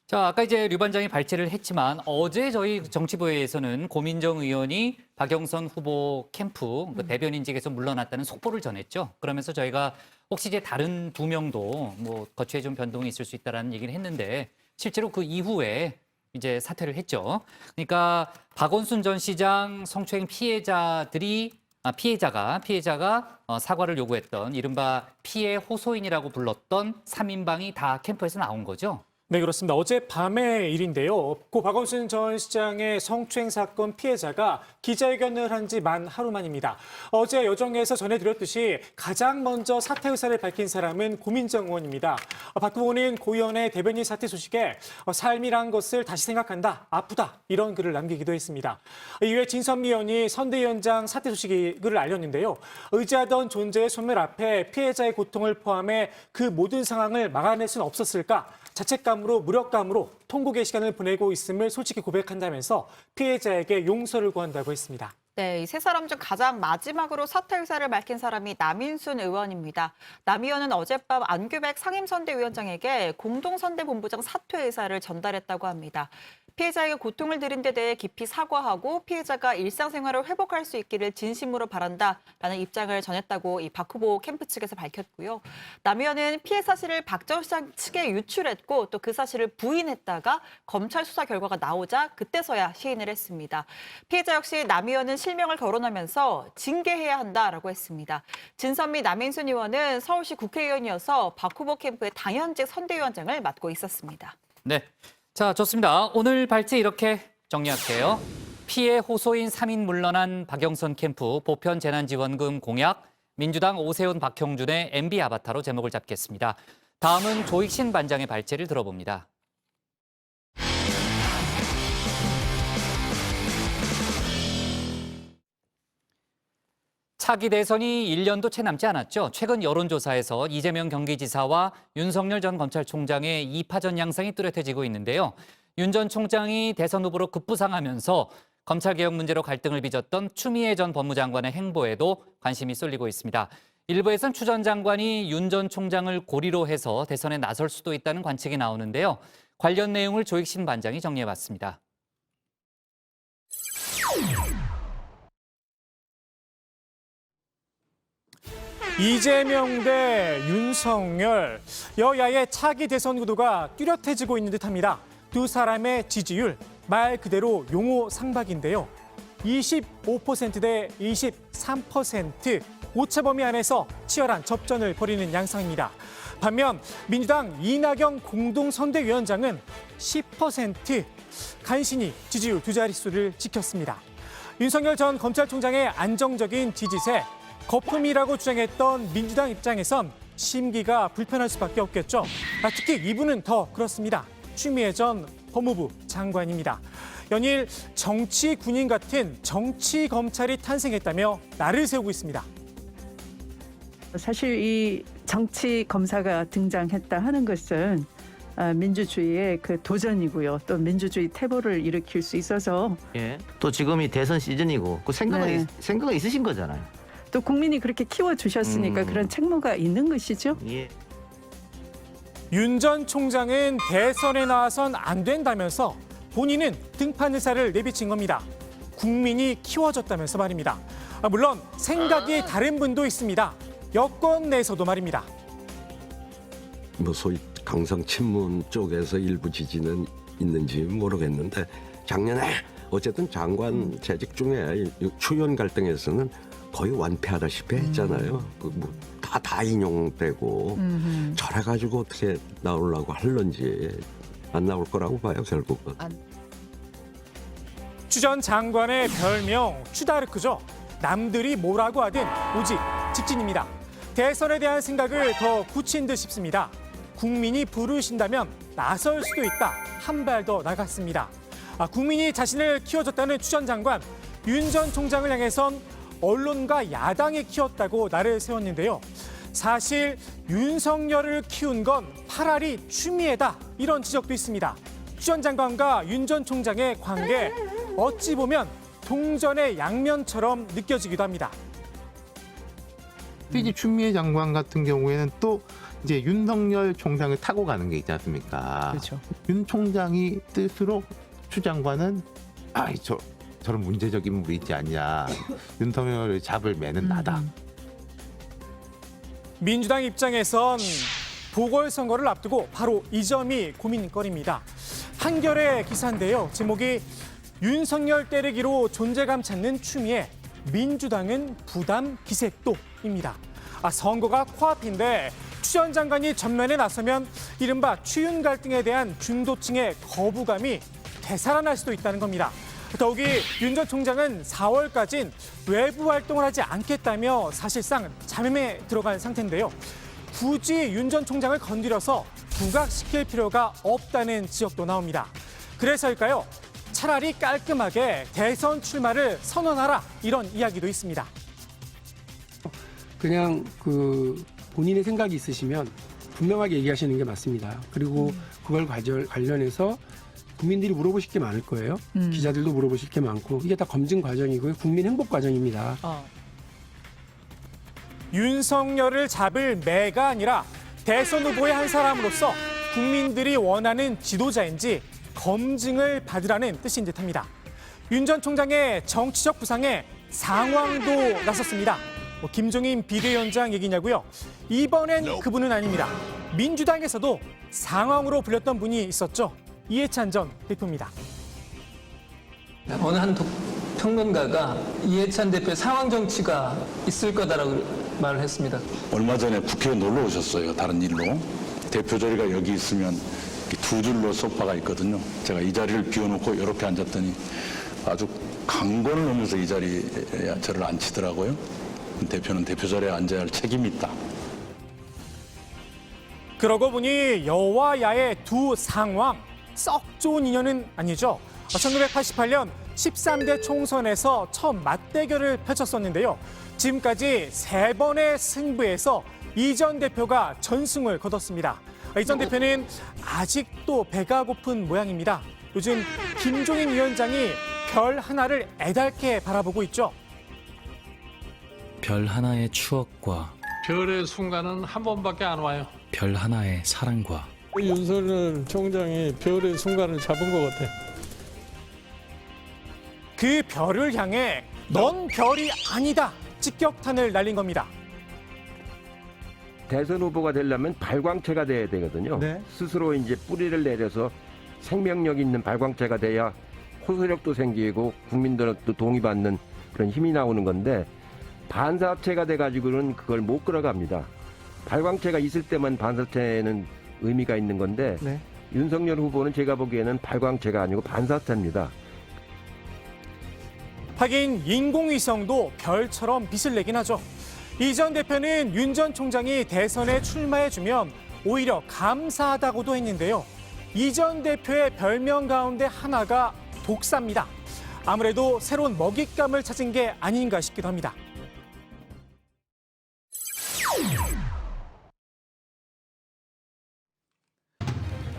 자, 아까 이제 류 반장이 발제를 했지만 어제 저희 정치부에서는 고민정 의원이 박영선 후보 캠프 대변인직에서 물러났다는 속보를 전했죠. 그러면서 저희가 혹시 이제 다른 2명도 뭐 거취에 좀 변동이 있을 수 있다라는 얘기를 했는데 실제로 그 이후에 이제 사퇴를 했죠. 그러니까 박원순 전 시장 성추행 피해자가 사과를 요구했던 이른바 피해 호소인이라고 불렀던 3인방이 다 캠프에서 나온 거죠. 네, 그렇습니다. 어젯밤의 일인데요. 고 박원순 전 시장의 성추행 사건 피해자가 기자회견을 한 지 만 하루 만입니다. 어제 여정에서 전해드렸듯이 가장 먼저 사퇴 의사를 밝힌 사람은 고민정 의원입니다. 박 후보는 고 의원의 대변인 사퇴 소식에 삶이란 것을 다시 생각한다, 아프다 이런 글을 남기기도 했습니다. 이후에 진선미 의원이 선대위원장 사퇴 소식을 알렸는데요. 의지하던 존재의 소멸 앞에 피해자의 고통을 포함해 그 모든 상황을 막아낼 수는 없었을까? 자책감으로 무력감으로 통곡의 시간을 보내고 있음을 솔직히 고백한다면서 피해자에게 용서를 구한다고 했습니다. 네, 이 세 사람 중 가장 마지막으로 사퇴 의사를 밝힌 사람이 남인순 의원입니다. 남 의원은 어젯밤 안규백 상임선대위원장에게 공동선대본부장 사퇴 의사를 전달했다고 합니다. 피해자에게 고통을 드린 데 대해 깊이 사과하고 피해자가 일상생활을 회복할 수 있기를 진심으로 바란다라는 입장을 전했다고 이 박 후보 캠프 측에서 밝혔고요. 남 의원은 피해 사실을 박 전 시장 측에 유출했고 또 그 사실을 부인했다가 검찰 수사 결과가 나오자 그때서야 시인을 했습니다. 피해자 역시 남 의원은 실명을 거론하면서 징계해야 한다라고 했습니다. 진선미 남인순 의원은 서울시 국회의원이어서 박 후보 캠프의 당연직 선대위원장을 맡고 있었습니다. 네. 자, 좋습니다. 오늘 발제 이렇게 정리할게요. 피해 호소인 3인 물러난 박영선 캠프 보편 재난지원금 공약, 민주당 오세훈 박형준의 MB 아바타로 제목을 잡겠습니다. 다음은 조익신 반장의 발제를 들어봅니다. 차기 대선이 1년도 채 남지 않았죠. 최근 여론조사에서 이재명 경기지사와 윤석열 전 검찰총장의 2파전 양상이 뚜렷해지고 있는데요. 윤 전 총장이 대선 후보로 급부상하면서 검찰개혁 문제로 갈등을 빚었던 추미애 전 법무장관의 행보에도 관심이 쏠리고 있습니다. 일부에선 추 전 장관이 윤 전 총장을 고리로 해서 대선에 나설 수도 있다는 관측이 나오는데요. 관련 내용을 조익신 반장이 정리해봤습니다. 이재명 대 윤석열, 여야의 차기 대선 구도가 뚜렷해지고 있는 듯합니다. 두 사람의 지지율, 말 그대로 용호 상박인데요. 25% 대 23%, 오차 범위 안에서 치열한 접전을 벌이는 양상입니다. 반면 민주당 이낙연 공동선대위원장은 10% 간신히 지지율 두 자릿수를 지켰습니다. 윤석열 전 검찰총장의 안정적인 지지세, 거품이라고 주장했던 민주당 입장에선 심기가 불편할 수밖에 없겠죠. 특히 이분은 더 그렇습니다. 추미애 전 법무부 장관입니다. 연일 정치 군인 같은 정치 검찰이 탄생했다며 날을 세우고 있습니다. 사실 이 정치 검사가 등장했다 하는 것은 민주주의의 그 도전이고요. 또 민주주의 태보를 일으킬 수 있어서 또 지금이 대선 시즌이고 그 생각은 있으신 거잖아요. 또 국민이 그렇게 키워주셨으니까 그런 책무가 있는 것이죠. 윤 전 총장은 대선에 나와선 안 된다면서 본인은 등판 의사를 내비친 겁니다. 국민이 키워줬다면서 말입니다. 물론 생각이 다른 분도 있습니다. 여권 내에서도 말입니다. 뭐 소위 강성 친문 쪽에서 일부 지지는 있는지 모르겠는데 작년에 어쨌든 장관 재직 중에 추연 갈등에서는 거의 완패하다시피 했잖아요. 다 인용되고 저래가지고 어떻게 나오려고 할런지 안 나올 거라고 봐요, 결국은. 추 전 장관의 별명 추다르크죠. 남들이 뭐라고 하든 오직 직진입니다. 대선에 대한 생각을 더 굳힌 듯 싶습니다. 국민이 부르신다면 나설 수도 있다. 한 발 더 나갔습니다. 국민이 자신을 키워줬다는 추 전 장관, 윤 전 총장을 향해선 언론과 야당이 키웠다고 날을 세웠는데요. 사실 윤석열을 키운 건 파라리 추미애다. 이런 지적도 있습니다. 추 전 장관과 윤 전 총장의 관계 어찌 보면 동전의 양면처럼 느껴지기도 합니다. 특히 추미애 장관 같은 경우에는 또 이제 윤석열 총장을 타고 가는 게 있지 않습니까? 그렇죠. 윤 총장이 뜻으로 추 장관은 저런 문제적인 인물이 있지 않냐. 윤석열의 잡을 매는 나다. 민주당 입장에선 보궐선거를 앞두고 바로 이 점이 고민거리입니다. 한겨레 기사인데요. 제목이 윤석열 때리기로 존재감 찾는 추미애, 민주당은 부담 기색도입니다. 선거가 코앞인데 추 전 장관이 전면에 나서면 이른바 추윤 갈등에 대한 중도층의 거부감이 되살아날 수도 있다는 겁니다. 더욱이 윤 전 총장은 4월까지는 외부 활동을 하지 않겠다며 사실상 잠에 들어간 상태인데요. 굳이 윤 전 총장을 건드려서 부각시킬 필요가 없다는 지적도 나옵니다. 그래서일까요? 차라리 깔끔하게 대선 출마를 선언하라 이런 이야기도 있습니다. 그냥 본인의 생각이 있으시면 분명하게 얘기하시는 게 맞습니다. 그리고 그걸 관련해서 국민들이 물어보실 게 많을 거예요. 기자들도 물어보실 게 많고 이게 다 검증 과정이고요. 국민 행복 과정입니다. 윤석열을 잡을 매가 아니라 대선 후보의 한 사람으로서 국민들이 원하는 지도자인지 검증을 받으라는 뜻인 듯합니다. 윤 전 총장의 정치적 부상에 상황도 나섰습니다. 김종인 비대위원장 얘기냐고요? 이번엔 그분은 아닙니다. 민주당에서도 상황으로 불렸던 분이 있었죠. 이해찬 전 대표입니다. 어느 한 평론가가 이해찬 대표의 상황 정치가 있을 거다라고 말을 했습니다. 얼마 전에 국회에 놀러 오셨어요. 다른 일로. 대표 자리가 여기 있으면 두 줄로 소파가 있거든요. 제가 이 자리를 비워놓고 이렇게 앉았더니 아주 강권을 넘어서 이 자리에 저를 앉히더라고요. 대표는 대표 자리에 앉아야 할 책임이 있다. 그러고 보니 여와야의 두 상황, 썩 좋은 인연은 아니죠. 1988년 13대 총선에서 첫 맞대결을 펼쳤었는데요. 지금까지 3번의 승부에서 이 전 대표가 전승을 거뒀습니다. 이 전 대표는 아직도 배가 고픈 모양입니다. 요즘 김종인 위원장이 별 하나를 애달게 바라보고 있죠. 별 하나의 추억과 별의 순간은 한 번밖에 안 와요. 별 하나의 사랑과 윤석열 총장이 별의 순간을 잡은 것 같아. 그 별을 향해 넌 별이 아니다 직격탄을 날린 겁니다. 대선 후보가 되려면 발광체가 돼야 되거든요. 스스로 이제 뿌리를 내려서 생명력 있는 발광체가 돼야 호소력도 생기고 국민들한테 동의받는 그런 힘이 나오는 건데 반사체가 돼가지고는 그걸 못 끌어갑니다. 발광체가 있을 때만 반사체는 의미가 있는 건데 윤석열 후보는 제가 보기에는 발광체가 아니고 반사체입니다. 하긴 인공위성도 별처럼 빛을 내긴 하죠. 이 전 대표는 윤 전 총장이 대선에 출마해주면 오히려 감사하다고도 했는데요. 이 전 대표의 별명 가운데 하나가 독사입니다. 아무래도 새로운 먹잇감을 찾은 게 아닌가 싶기도 합니다.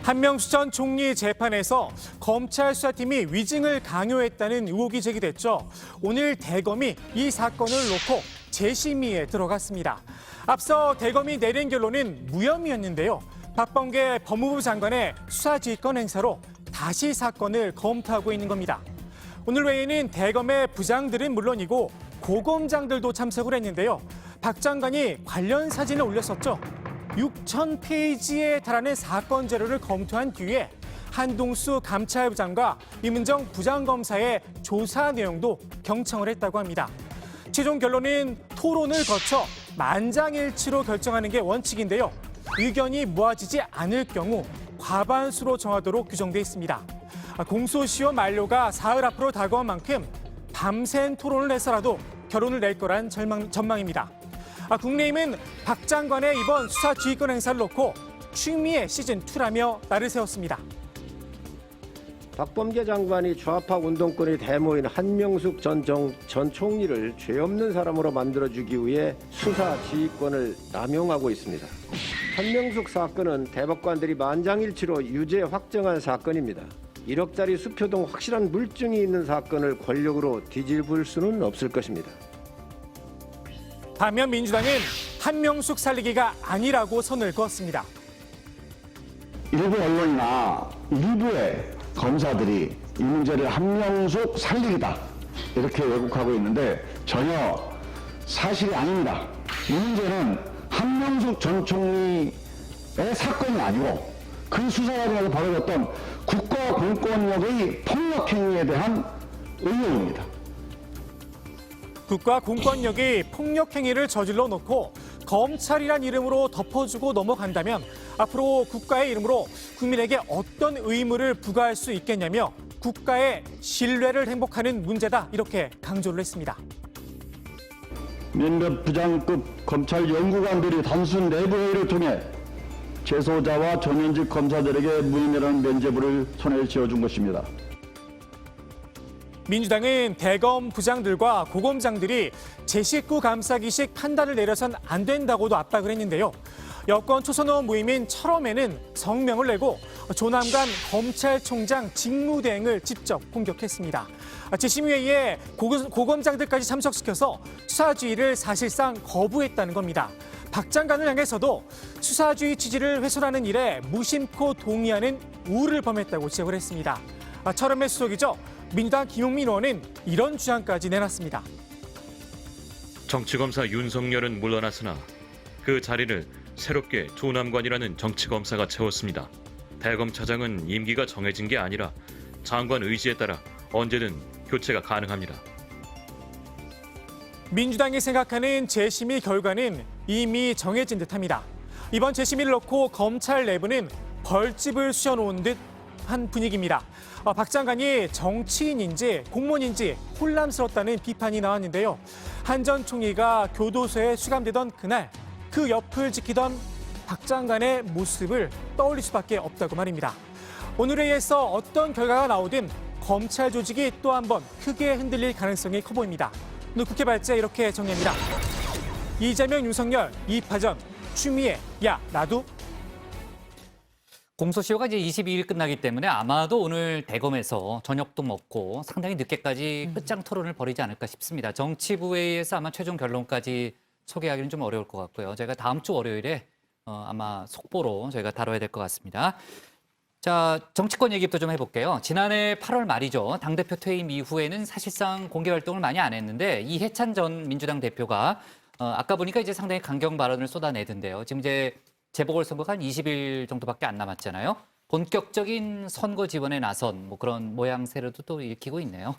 한명수 전 총리 재판에서 검찰 수사팀이 위증을 강요했다는 의혹이 제기됐죠. 오늘 대검이 이 사건을 놓고 재심의에 들어갔습니다. 앞서 대검이 내린 결론은 무혐의였는데요. 박범계 법무부 장관의 수사지휘권 행사로 다시 사건을 검토하고 있는 겁니다. 오늘 회의는 대검의 부장들은 물론이고 고검장들도 참석을 했는데요. 박 장관이 관련 사진을 올렸었죠. 6,000페이지에 달하는 사건 자료를 검토한 뒤에 한동수 감찰부장과 임은정 부장검사의 조사 내용도 경청을 했다고 합니다. 최종 결론은 토론을 거쳐 만장일치로 결정하는 게 원칙인데요. 의견이 모아지지 않을 경우 과반수로 정하도록 규정돼 있습니다. 공소시효 만료가 사흘 앞으로 다가온 만큼 밤샘 토론을 해서라도 결론을 낼 거란 전망입니다. 국민의힘은 박 장관의 이번 수사 지휘권 행사를 놓고 추미애 시즌2라며 날을 세웠습니다. 박범계 장관이 좌파 운동권의 대모인 한명숙 전 총리를 죄 없는 사람으로 만들어주기 위해 수사 지휘권을 남용하고 있습니다. 한명숙 사건은 대법관들이 만장일치로 유죄 확정한 사건입니다. 1억짜리 수표 등 확실한 물증이 있는 사건을 권력으로 뒤집을 수는 없을 것입니다. 반면 민주당은 한명숙 살리기가 아니라고 선을 그었습니다. 일부 언론이나 일부의 검사들이 이 문제를 한명숙 살리기다 이렇게 왜곡하고 있는데 전혀 사실이 아닙니다. 이 문제는 한명숙 전 총리의 사건이 아니고 그 수사 과정에서 벌어졌던 국가 공권력의 폭력 행위에 대한 의혹입니다. 국가 공권력이 폭력 행위를 저질러 놓고 검찰이란 이름으로 덮어주고 넘어간다면 앞으로 국가의 이름으로 국민에게 어떤 의무를 부과할 수 있겠냐며 국가의 신뢰를 행복하는 문제다 이렇게 강조를 했습니다. 몇몇 부장급 검찰 연구관들이 단순 내부 회의를 통해 재소자와 전현직 검사들에게 무혐의라는 면죄부를 손에 쥐어준 것입니다. 민주당은 대검 부장들과 고검장들이 제 식구 감싸기식 판단을 내려선 안 된다고도 압박을 했는데요. 여권 초선 의원 모임인 철험에는 성명을 내고 조남관 검찰총장 직무대행을 직접 공격했습니다. 재심의회에 고검장들까지 참석시켜서 수사주의를 사실상 거부했다는 겁니다. 박 장관을 향해서도 수사주의 취지를 훼손하는 일에 무심코 동의하는 우를 범했다고 지적을 했습니다. 철험의 수석이죠. 민주당 김용민 의원은 이런 주장까지 내놨습니다. 정치검사 윤석열은 물러났으나 그 자리를 새롭게 조남관이라는 정치검사가 채웠습니다. 대검차장은 임기가 정해진 게 아니라 장관 의지에 따라 언제든 교체가 가능합니다. 민주당이 생각하는 재심의 결과는 이미 정해진 듯합니다. 이번 재심의를 놓고 검찰 내부는 벌집을 쑤셔놓은 듯한 분위기입니다. 박 장관이 정치인인지 공무원인지 혼란스럽다는 비판이 나왔는데요. 한 전 총리가 교도소에 수감되던 그날 그 옆을 지키던 박 장관의 모습을 떠올릴 수밖에 없다고 말입니다. 오늘 회의에서 어떤 결과가 나오든 검찰 조직이 또 한 번 크게 흔들릴 가능성이 커 보입니다. 오늘 국회 발제 이렇게 정리합니다. 이재명, 윤석열, 이파전, 추미애, 야, 나도. 공소시효가 이제 22일 끝나기 때문에 아마도 오늘 대검에서 저녁도 먹고 상당히 늦게까지 끝장 토론을 벌이지 않을까 싶습니다. 정치부회의에서 아마 최종 결론까지 소개하기는 좀 어려울 것 같고요. 저희가 다음 주 월요일에 아마 속보로 저희가 다뤄야 될 것 같습니다. 자, 정치권 얘기부터 좀 해볼게요. 지난해 8월 말이죠. 당대표 퇴임 이후에는 사실상 공개 활동을 많이 안 했는데 이해찬 전 민주당 대표가 아까 보니까 이제 상당히 강경 발언을 쏟아내던데요. 지금 이제 재보궐선거가 한 20일 정도밖에 안 남았잖아요. 본격적인 선거 지원에 나선 뭐 그런 모양새로도 또 일으키고 있네요.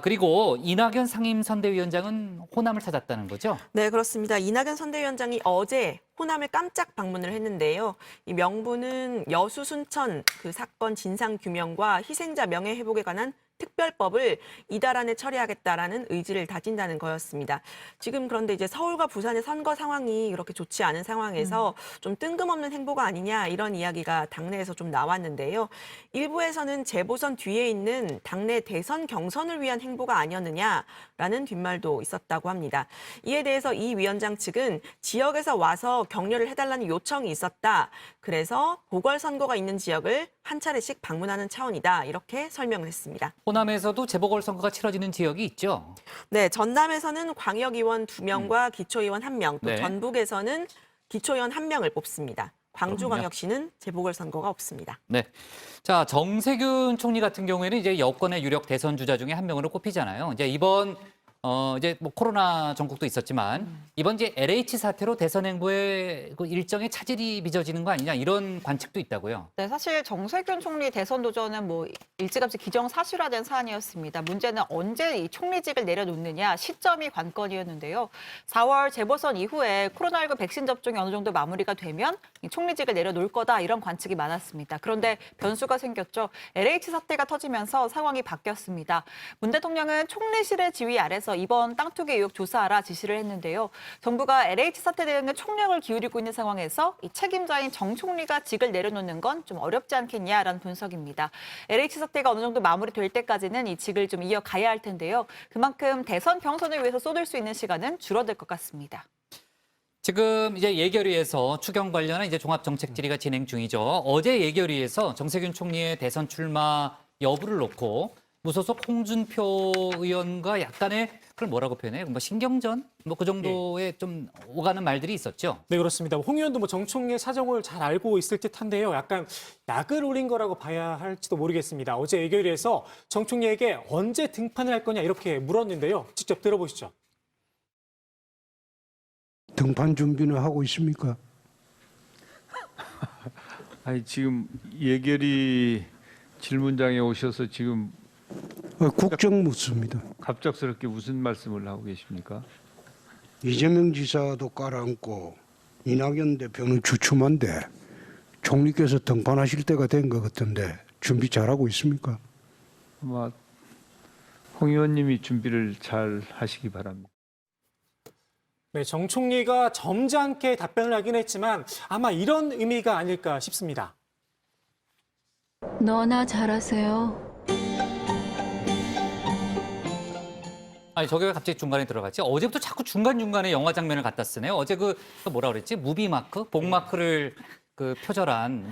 그리고 이낙연 상임선대위원장은 호남을 찾았다는 거죠? 네, 그렇습니다. 이낙연 선대위원장이 어제 호남을 깜짝 방문을 했는데요. 이 명분은 여수 순천 그 사건 진상 규명과 희생자 명예 회복에 관한 특별법을 이달 안에 처리하겠다라는 의지를 다진다는 거였습니다. 지금 그런데 이제 서울과 부산의 선거 상황이 그렇게 좋지 않은 상황에서 좀 뜬금없는 행보가 아니냐 이런 이야기가 당내에서 좀 나왔는데요. 일부에서는 재보선 뒤에 있는 당내 대선 경선을 위한 행보가 아니었느냐라는 뒷말도 있었다고 합니다. 이에 대해서 이 위원장 측은 지역에서 와서 격려를 해달라는 요청이 있었다. 그래서 보궐선거가 있는 지역을 한 차례씩 방문하는 차원이다. 이렇게 설명을 했습니다. 호남에서도 재보궐선거가 치러지는 지역이 있죠? 네, 전남에서는 광역의원 2명과 기초의원 1명, 또 네. 전북에서는 기초의원 1명을 뽑습니다. 광주광역시는 재보궐선거가 없습니다. 네. 자, 정세균 총리 같은 경우에는 이제 여권의 유력 대선 주자 중에 한 명으로 꼽히잖아요. 이제 이번 이제 뭐 코로나 전국도 있었지만 이번 이제 LH 사태로 대선 행보에 그 일정의 차질이 빚어지는 거 아니냐 이런 관측도 있다고요. 네, 사실 정세균 총리 대선 도전은 뭐 일찌감치 기정사실화된 사안이었습니다. 문제는 언제 이 총리직을 내려놓느냐 시점이 관건이었는데요. 4월 재보선 이후에 코로나19 백신 접종이 어느 정도 마무리가 되면 이 총리직을 내려놓을 거다 이런 관측이 많았습니다. 그런데 변수가 생겼죠. LH 사태가 터지면서 상황이 바뀌었습니다. 문 대통령은 총리실의 지휘 아래서 이번 땅 투기 의혹 조사하라 지시를 했는데요. 정부가 LH 사태 대응에 총력을 기울이고 있는 상황에서 이 책임자인 정 총리가 직을 내려놓는 건 좀 어렵지 않겠냐라는 분석입니다. LH 사태가 어느 정도 마무리될 때까지는 이 직을 좀 이어가야 할 텐데요. 그만큼 대선 경선을 위해서 쏟을 수 있는 시간은 줄어들 것 같습니다. 지금 이제 예결위에서 추경 관련한 이제 종합정책 질의가 진행 중이죠. 어제 예결위에서 정세균 총리의 대선 출마 여부를 놓고 무소속 홍준표 의원과 약간의 그걸 뭐라고 표현해요? 뭐 신경전? 뭐 그 정도의 좀 오가는 말들이 있었죠. 네, 그렇습니다. 홍 의원도 뭐 정 총리의 사정을 잘 알고 있을 듯한데요. 약간 약을 올린 거라고 봐야 할지도 모르겠습니다. 어제 예결위에서 정 총리에게 언제 등판을 할 거냐 이렇게 물었는데요. 직접 들어보시죠. 등판 준비는 하고 있습니까? 아니 지금 예결위 질문장에 오셔서 지금 국정 묻습니다. 갑작스럽게 무슨 말씀을 하고 계십니까? 이재명 지사도 깔아앉고 이낙연 대표는 주춤한데 총리께서 등판하실 때가 된 것 같은데 준비 잘하고 있습니까? 아마 홍 의원님이 준비를 잘 하시기 바랍니다. 네, 정 총리가 점잖게 답변을 하긴 했지만 아마 이런 의미가 아닐까 싶습니다. 너나 잘하세요. 아니 저게 왜 갑자기 중간에 들어갔지? 어제부터 자꾸 중간중간에 영화 장면을 갖다 쓰네요. 어제 그 뭐라 그랬지? 무비마크? 복마크를 그 표절한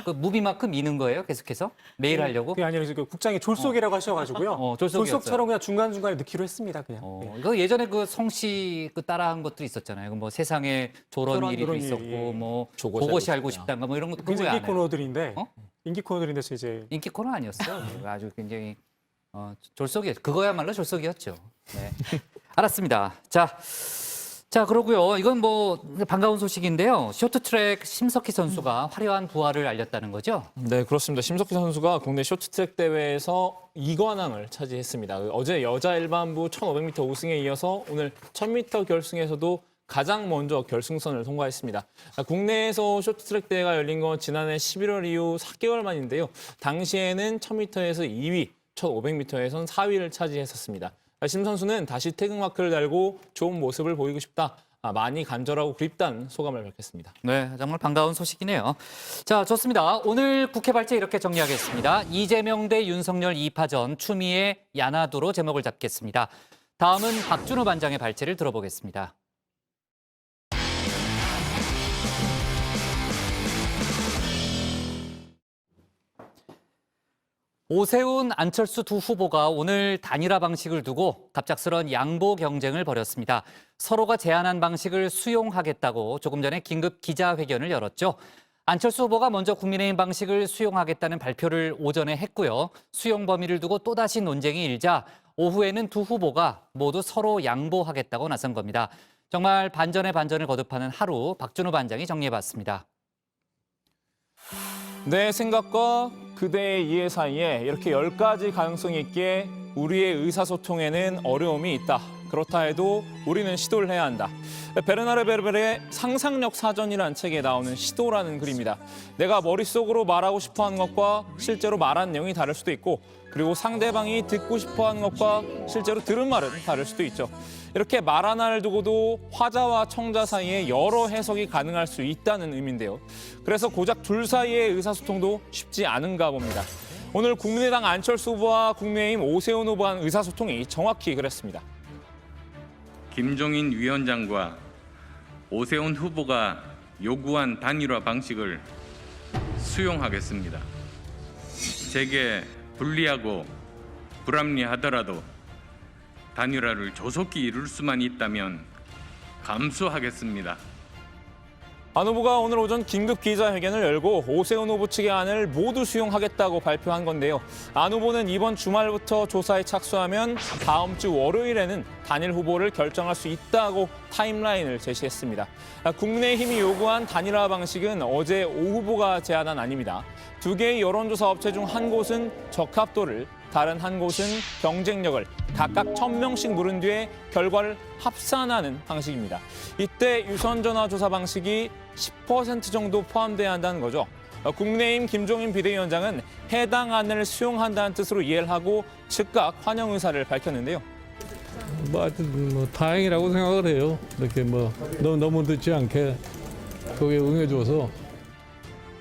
그 무비마크 미는 거예요? 계속해서? 매일 하려고? 그게 아니라 그 국장이 졸속이라고 하셔가지고요. 졸속처럼 그냥 중간중간에 넣기로 했습니다. 그냥. 이거 예전에 그 성씨 그 따라한 것들이 있었잖아요. 그 뭐 세상에 저런 일이 있었고 뭐 그것이 알고 싶단가 뭐 이런 것도 굉장히 인기 코너들인데 인기 코너들인데서 이제 인기 코너 아니었어요. 아주 굉장히 졸속이었죠. 그거야말로 졸속이었죠. 네. 알았습니다. 자, 그러고요. 이건 뭐 반가운 소식인데요. 쇼트트랙 심석희 선수가 화려한 부활을 알렸다는 거죠? 네, 그렇습니다. 심석희 선수가 국내 쇼트트랙 대회에서 2관왕을 차지했습니다. 어제 여자 일반부 1500m 우승에 이어서 오늘 1000m 결승에서도 가장 먼저 결승선을 통과했습니다. 국내에서 쇼트트랙 대회가 열린 건 지난해 11월 이후 4개월 만인데요. 당시에는 1000m에서 2위, 1500m에선 4위를 차지했었습니다. 심 선수는 다시 태극마크를 달고 좋은 모습을 보이고 싶다. 많이 간절하고 그립다는 소감을 밝혔습니다. 네, 정말 반가운 소식이네요. 자, 좋습니다. 오늘 국회 발제 이렇게 정리하겠습니다. 이재명 대 윤석열 2파전 추미애 야나두로 제목을 잡겠습니다. 다음은 박준호 반장의 발제를 들어보겠습니다. 오세훈, 안철수 두 후보가 오늘 단일화 방식을 두고 갑작스런 양보 경쟁을 벌였습니다. 서로가 제안한 방식을 수용하겠다고 조금 전에 긴급 기자회견을 열었죠. 안철수 후보가 먼저 국민의힘 방식을 수용하겠다는 발표를 오전에 했고요. 수용 범위를 두고 또다시 논쟁이 일자 오후에는 두 후보가 모두 서로 양보하겠다고 나선 겁니다. 정말 반전에 반전을 거듭하는 하루, 박준호 반장이 정리해봤습니다. 내 생각과 그대의 이해 사이에 이렇게 10가지 가능성이 있기에 우리의 의사소통에는 어려움이 있다. 그렇다 해도 우리는 시도를 해야 한다. 베르나르 베르베르의 상상력 사전이라는 책에 나오는 시도라는 글입니다. 내가 머릿속으로 말하고 싶어하는 것과 실제로 말한 내용이 다를 수도 있고 그리고 상대방이 듣고 싶어하는 것과 실제로 들은 말은 다를 수도 있죠. 이렇게 말 하나를 두고도 화자와 청자 사이에 여러 해석이 가능할 수 있다는 의미인데요. 그래서 고작 둘 사이의 의사소통도 쉽지 않은가 봅니다. 오늘 국민의당 안철수 후보와 국민의힘 오세훈 후보 간 의사소통이 정확히 그랬습니다. 김종인 위원장과 오세훈 후보가 요구한 단일화 방식을 수용하겠습니다. 제게 불리하고 불합리하더라도 단일화를 조속히 이룰 수만 있다면 감수하겠습니다. 안 후보가 오늘 오전 긴급 기자회견을 열고 오세훈 후보 측의 안을 모두 수용하겠다고 발표한 건데요. 안 후보는 이번 주말부터 조사에 착수하면 다음 주 월요일에는 단일 후보를 결정할 수 있다고 타임라인을 제시했습니다. 국민의힘이 요구한 단일화 방식은 어제 오 후보가 제안한 안입니다. 두 개의 여론조사 업체 중 한 곳은 적합도를, 다른 한 곳은 경쟁력을 각각 1000명씩 물은 뒤에 결과를 합산하는 방식입니다. 이때 유선전화 조사 방식이 10% 정도 포함돼야 한다는 거죠. 국민의힘 김종인 비대위원장은 해당 안을 수용한다는 뜻으로 이해를 하고 즉각 환영 의사를 밝혔는데요. 하여튼 다행이라고 생각을 해요. 이렇게 너무 늦지 않게 거기에 응해줘서.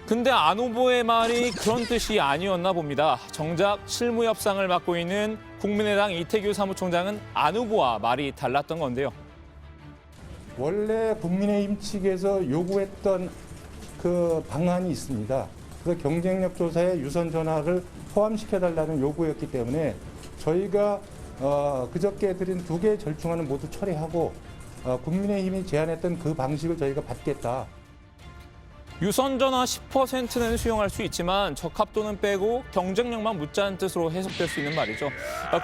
근데 안 후보의 말이 그런 뜻이 아니었나 봅니다. 정작 실무 협상을 맡고 있는 국민의당 이태규 사무총장은 안 후보와 말이 달랐던 건데요. 원래 국민의힘 측에서 요구했던 그 방안이 있습니다. 그래서 경쟁력 조사에 유선 전화를 포함시켜달라는 요구였기 때문에 저희가 그저께 드린 2개의 절충안을 모두 철회하고 국민의힘이 제안했던 그 방식을 저희가 받겠다. 유선전화 10%는 수용할 수 있지만 적합도는 빼고 경쟁력만 묻자는 뜻으로 해석될 수 있는 말이죠.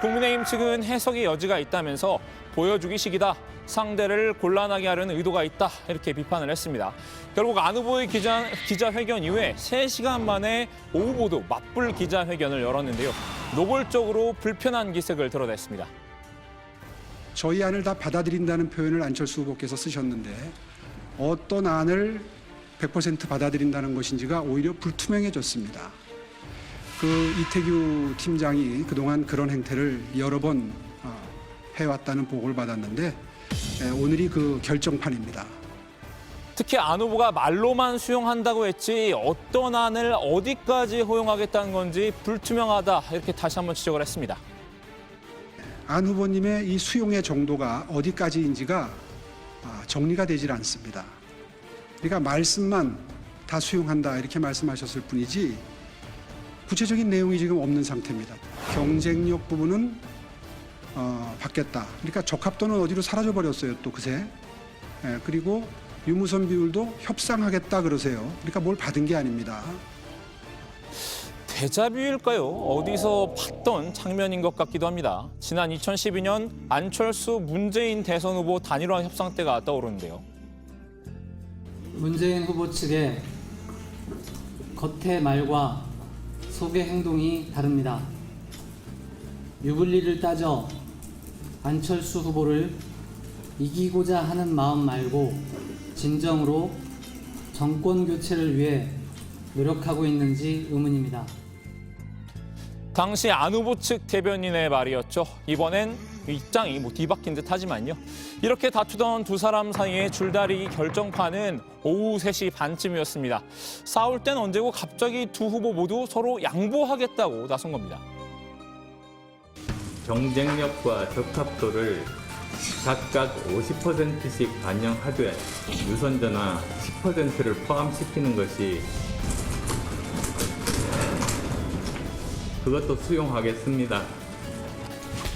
국민의힘 측은 해석의 여지가 있다면서 보여주기 식이다. 상대를 곤란하게 하려는 의도가 있다. 이렇게 비판을 했습니다. 결국 안 후보의 기자회견 이후에 3시간 만에 5 후보도 맞불 기자회견을 열었는데요. 노골적으로 불편한 기색을 드러냈습니다. 저희 안을 다 받아들인다는 표현을 안철수 후보께서 쓰셨는데 어떤 안을 100% 받아들인다는 것인지가 오히려 불투명해졌습니다. 그 이태규 팀장이 그동안 그런 행태를 여러 번 해왔다는 보고를 받았는데 오늘이 그 결정판입니다. 특히 안 후보가 말로만 수용한다고 했지 어떤 안을 어디까지 허용하겠다는 건지 불투명하다 이렇게 다시 한번 지적을 했습니다. 안 후보님의 이 수용의 정도가 어디까지인지가 정리가 되질 않습니다. 그러니까 말씀만 다 수용한다 이렇게 말씀하셨을 뿐이지 구체적인 내용이 지금 없는 상태입니다. 경쟁력 부분은 받겠다. 그러니까 적합도는 어디로 사라져 버렸어요. 또 그새. 그리고 유무선 비율도 협상하겠다 그러세요. 그러니까 뭘 받은 게 아닙니다. 데자뷰일까요? 어디서 봤던 장면인 것 같기도 합니다. 지난 2012년 안철수, 문재인 대선 후보 단일화 협상 때가 떠오르는데요. 문재인 후보 측의 겉의 말과 속의 행동이 다릅니다. 유불리를 따져 안철수 후보를 이기고자 하는 마음 말고 진정으로 정권 교체를 위해 노력하고 있는지 의문입니다. 당시 안 후보 측 대변인의 말이었죠. 이번엔 입장이 뒤바뀐 듯 하지만요. 이렇게 다투던 두 사람 사이의 줄다리기 결정판은 오후 3시 반쯤이었습니다. 싸울 땐 언제고 갑자기 두 후보 모두 서로 양보하겠다고 나선 겁니다. 경쟁력과 적합도를 각각 50%씩 반영하되 유선전화 10%를 포함시키는 것이 그것도 수용하겠습니다.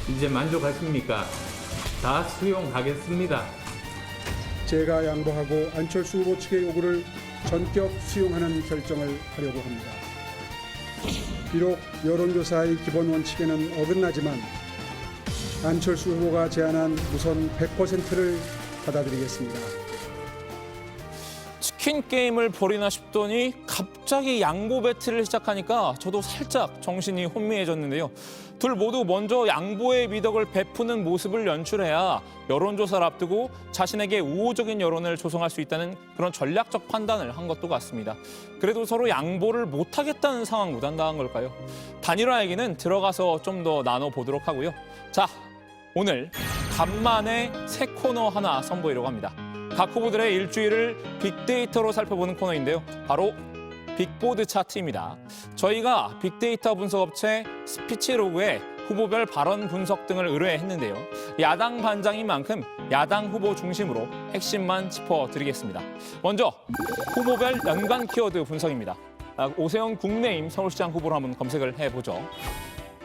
이제 만족하십니까? 다 수용하겠습니다. 제가 양보하고 안철수 후보 측의 요구를 전격 수용하는 결정을 하려고 합니다. 비록 여론조사의 기본 원칙에는 어긋나지만 안철수 후보가 제안한 우선 100%를 받아들이겠습니다. 치킨 게임을 벌이나 싶더니 갑자기 양보 배틀을 시작하니까 저도 살짝 정신이 혼미해졌는데요. 둘 모두 먼저 양보의 미덕을 베푸는 모습을 연출해야 여론조사를 앞두고 자신에게 우호적인 여론을 조성할 수 있다는 그런 전략적 판단을 한 것도 같습니다. 그래도 서로 양보를 못하겠다는 상황보다 나은 걸까요? 단일화 얘기는 들어가서 좀 더 나눠보도록 하고요. 자, 오늘 간만에 새 코너 하나 선보이려고 합니다. 각 후보들의 일주일을 빅데이터로 살펴보는 코너인데요. 바로 빅보드 차트입니다. 저희가 빅데이터 분석업체 스피치로그에 후보별 발언 분석 등을 의뢰했는데요. 야당 반장인 만큼 야당 후보 중심으로 핵심만 짚어드리겠습니다. 먼저 후보별 연관 키워드 분석입니다. 오세훈 국민의힘 서울시장 후보로 한번 검색을 해보죠.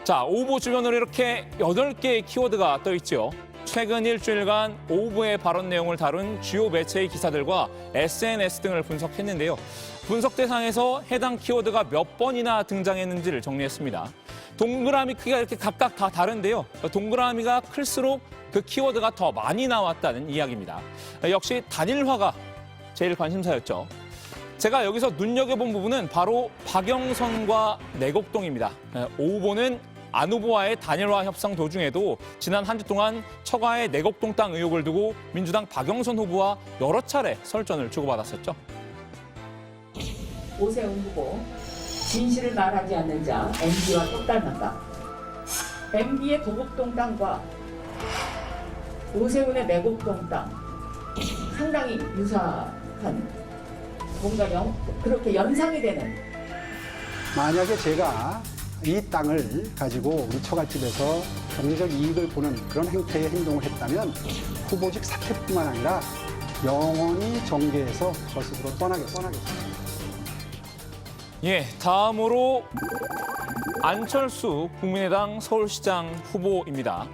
자, 오 후보 주변으로 이렇게 8개의 키워드가 떠 있죠. 최근 일주일간 오 후보의 발언 내용을 다룬 주요 매체의 기사들과 SNS 등을 분석했는데요. 분석 대상에서 해당 키워드가 몇 번이나 등장했는지를 정리했습니다. 동그라미 크기가 이렇게 각각 다 다른데요. 동그라미가 클수록 그 키워드가 더 많이 나왔다는 이야기입니다. 역시 단일화가 제일 관심사였죠. 제가 여기서 눈여겨본 부분은 바로 박영선과 내곡동입니다. 오 후보는 안 후보와의 단일화 협상 도중에도 지난 한 주 동안 처가의 내곡동 땅 의혹을 두고 민주당 박영선 후보와 여러 차례 설전을 주고받았었죠. 오세훈 후보, 진실을 말하지 않는 자 MB와 똑 닮았다. MB의 도곡동 땅과 오세훈의 내곡동 땅 상당히 유사한 뭔가 그렇게 연상이 되는. 만약에 제가 이 땅을 가지고 우리 처갓집에서 경제적 이익을 보는 그런 행태의 행동을 했다면 후보직 사퇴뿐만 아니라 영원히 정계에서 저 스스로 떠나겠습니다. 예, 다음으로 안철수 국민의당 서울시장 후보입니다.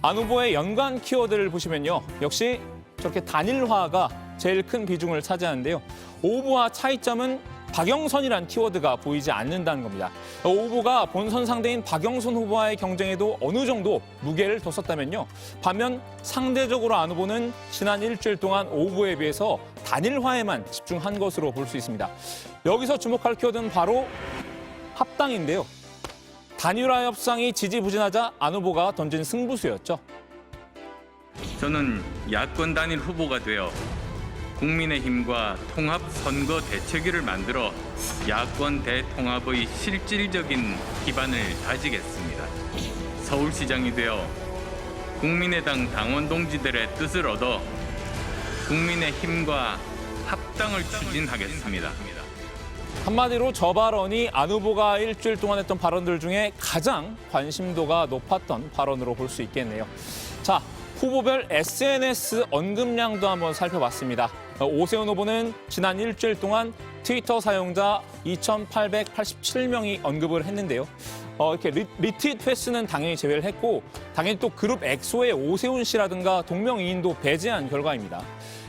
안 후보의 연관 키워드를 보시면요. 역시 저렇게 단일화가 제일 큰 비중을 차지하는데요. 오 후보와 차이점은 박영선이란 키워드가 보이지 않는다는 겁니다. 오 후보가 본선 상대인 박영선 후보와의 경쟁에도 어느 정도 무게를 뒀었다면요. 반면 상대적으로 안 후보는 지난 일주일 동안 오 후보에 비해서 단일화에만 집중한 것으로 볼 수 있습니다. 여기서 주목할 키워드는 바로 합당인데요. 단일화 협상이 지지부진하자 안 후보가 던진 승부수였죠. 저는 야권 단일 후보가 되어 국민의힘과 통합 선거 대책위를 만들어 야권 대통합의 실질적인 기반을 다지겠습니다. 서울시장이 되어 국민의당 당원 동지들의 뜻을 얻어 국민의힘과 합당을 추진하겠습니다. 한마디로 저 발언이 안 후보가 일주일 동안 했던 발언들 중에 가장 관심도가 높았던 발언으로 볼 수 있겠네요. 자, 후보별 SNS 언급량도 한번 살펴봤습니다. 오세훈 후보는 지난 일주일 동안 트위터 사용자 2,887명이 언급을 했는데요. 이렇게 리트윗 횟수는 당연히 제외를 했고 당연히 또 그룹 엑소의 오세훈 씨라든가 동명이인도 배제한 결과입니다.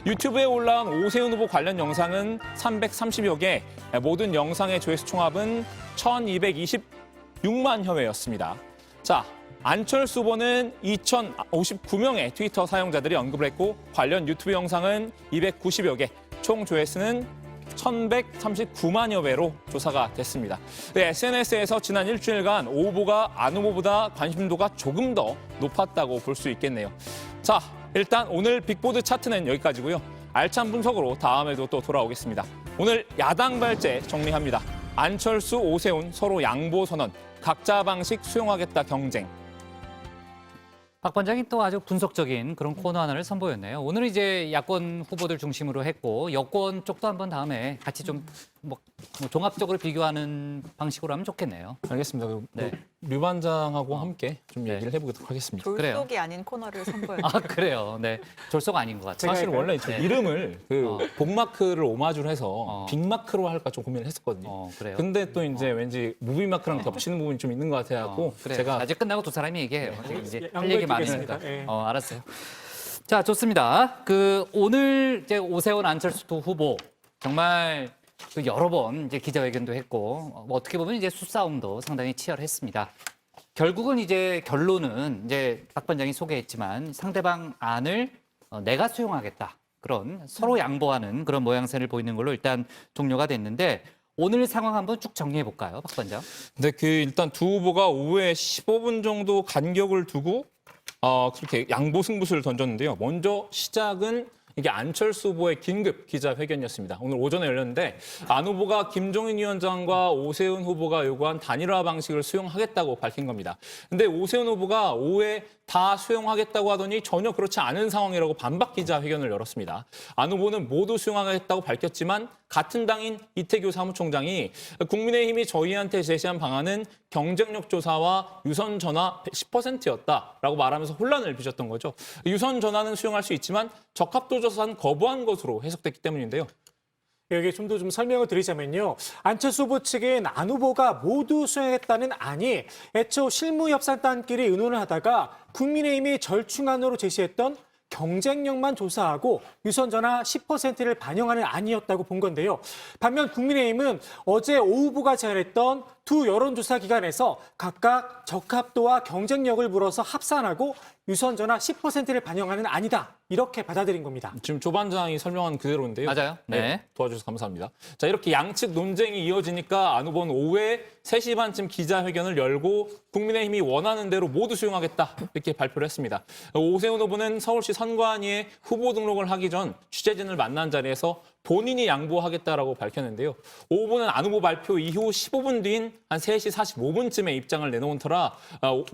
유튜브에 올라온 오세훈 후보 관련 영상은 330여 개, 모든 영상의 조회수 총합은 1,226만여 회였습니다. 자, 안철수 후보는 2,059명의 트위터 사용자들이 언급을 했고 관련 유튜브 영상은 290여 개, 총 조회수는 1,139만여 회로 조사가 됐습니다. SNS에서 지난 일주일간 오 후보가 안 후보보다 관심도가 조금 더 높았다고 볼 수 있겠네요. 자, 일단 오늘 빅보드 차트는 여기까지고요. 알찬 분석으로 다음에도 또 돌아오겠습니다. 오늘 야당 발제 정리합니다. 안철수, 오세훈 서로 양보 선언, 각자 방식 수용하겠다 경쟁. 박 관장이 또 아주 분석적인 그런 코너 하나를 선보였네요. 오늘 이제 야권 후보들 중심으로 했고 여권 쪽도 한번 다음에 같이 좀 뭐 종합적으로 비교하는 방식으로 하면 좋겠네요. 알겠습니다. 네. 류 반장하고 함께 좀 얘기를 해보도록 하겠습니다. 졸속이 아닌 코너를 선보였네요. 아, 그래요. 네. 졸속 아닌 것 같아요. 사실 원래 저 네. 이름을 복마크를 오마주로 해서 빅마크로 할까 좀 고민을 했었거든요. 그래요. 근데 또 이제 왠지 무비마크랑 겹치는 부분이 좀 있는 것 같아갖고 그래. 제가 아직 끝나고 두 사람이 얘기해요. 지금 이제 할 양보해 얘기 많으니까. 드리겠습니다. 예. 알았어요. 자, 좋습니다. 오늘 이제 오세훈 안철수 두 후보 정말 여러 번 이제 기자회견도 했고 어떻게 보면 이제 수싸움도 상당히 치열했습니다. 결국은 이제 결론은 이제 박 반장이 소개했지만 상대방 안을 내가 수용하겠다. 그런 서로 양보하는 그런 모양새를 보이는 걸로 일단 종료가 됐는데 오늘 상황 한번 쭉 정리해 볼까요, 박 반장? 네, 일단 두 후보가 오후에 15분 정도 간격을 두고 그렇게 양보 승부수를 던졌는데요. 먼저 시작은 이게 안철수 후보의 긴급 기자회견이었습니다. 오늘 오전에 열렸는데 안 후보가 김종인 위원장과 오세훈 후보가 요구한 단일화 방식을 수용하겠다고 밝힌 겁니다. 근데 오세훈 후보가 오후에 다 수용하겠다고 하더니 전혀 그렇지 않은 상황이라고 반박 기자회견을 열었습니다. 안 후보는 모두 수용하겠다고 밝혔지만 같은 당인 이태규 사무총장이 국민의힘이 저희한테 제시한 방안은 경쟁력 조사와 유선 전화 10%였다라고 말하면서 혼란을 빚었던 거죠. 유선 전화는 수용할 수 있지만 적합도 조사는 거부한 것으로 해석됐기 때문인데요. 여기 좀 더 설명을 드리자면요. 안철수 후보 측은 안 후보가 모두 수용했다는 안이 애초 실무협상단끼리 의논을 하다가 국민의힘이 절충안으로 제시했던 경쟁력만 조사하고 유선전화 10%를 반영하는 안이었다고 본 건데요. 반면 국민의힘은 어제 오 후보가 제안했던 두 여론조사 기관에서 각각 적합도와 경쟁력을 물어서 합산하고 유선전화 10%를 반영하는 안이다. 이렇게 받아들인 겁니다. 지금 조 반장이 설명한 그대로인데요. 맞아요. 네. 도와주셔서 감사합니다. 자, 이렇게 양측 논쟁이 이어지니까 안 후보는 오후에 3시 반쯤 기자회견을 열고 국민의힘이 원하는 대로 모두 수용하겠다 이렇게 발표를 했습니다. 오세훈 후보는 서울시 선관위에 후보 등록을 하기 전 취재진을 만난 자리에서 본인이 양보하겠다라고 밝혔는데요. 오 후보는 안 후보 발표 이후 15분 뒤인 한 3시 45분쯤에 입장을 내놓은 터라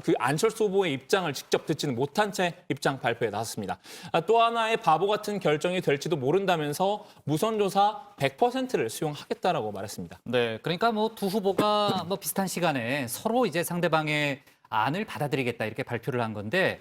그 안철수 후보의 입장을 직접 듣지는 못한 채 입장 발표에 나섰습니다. 또 하나의 바보 같은 결정이 될지도 모른다면서 무선조사 100%를 수용하겠다라고 말했습니다. 네, 그러니까 두 후보가 비슷한 시간에 서로 이제 상대방의 안을 받아들이겠다 이렇게 발표를 한 건데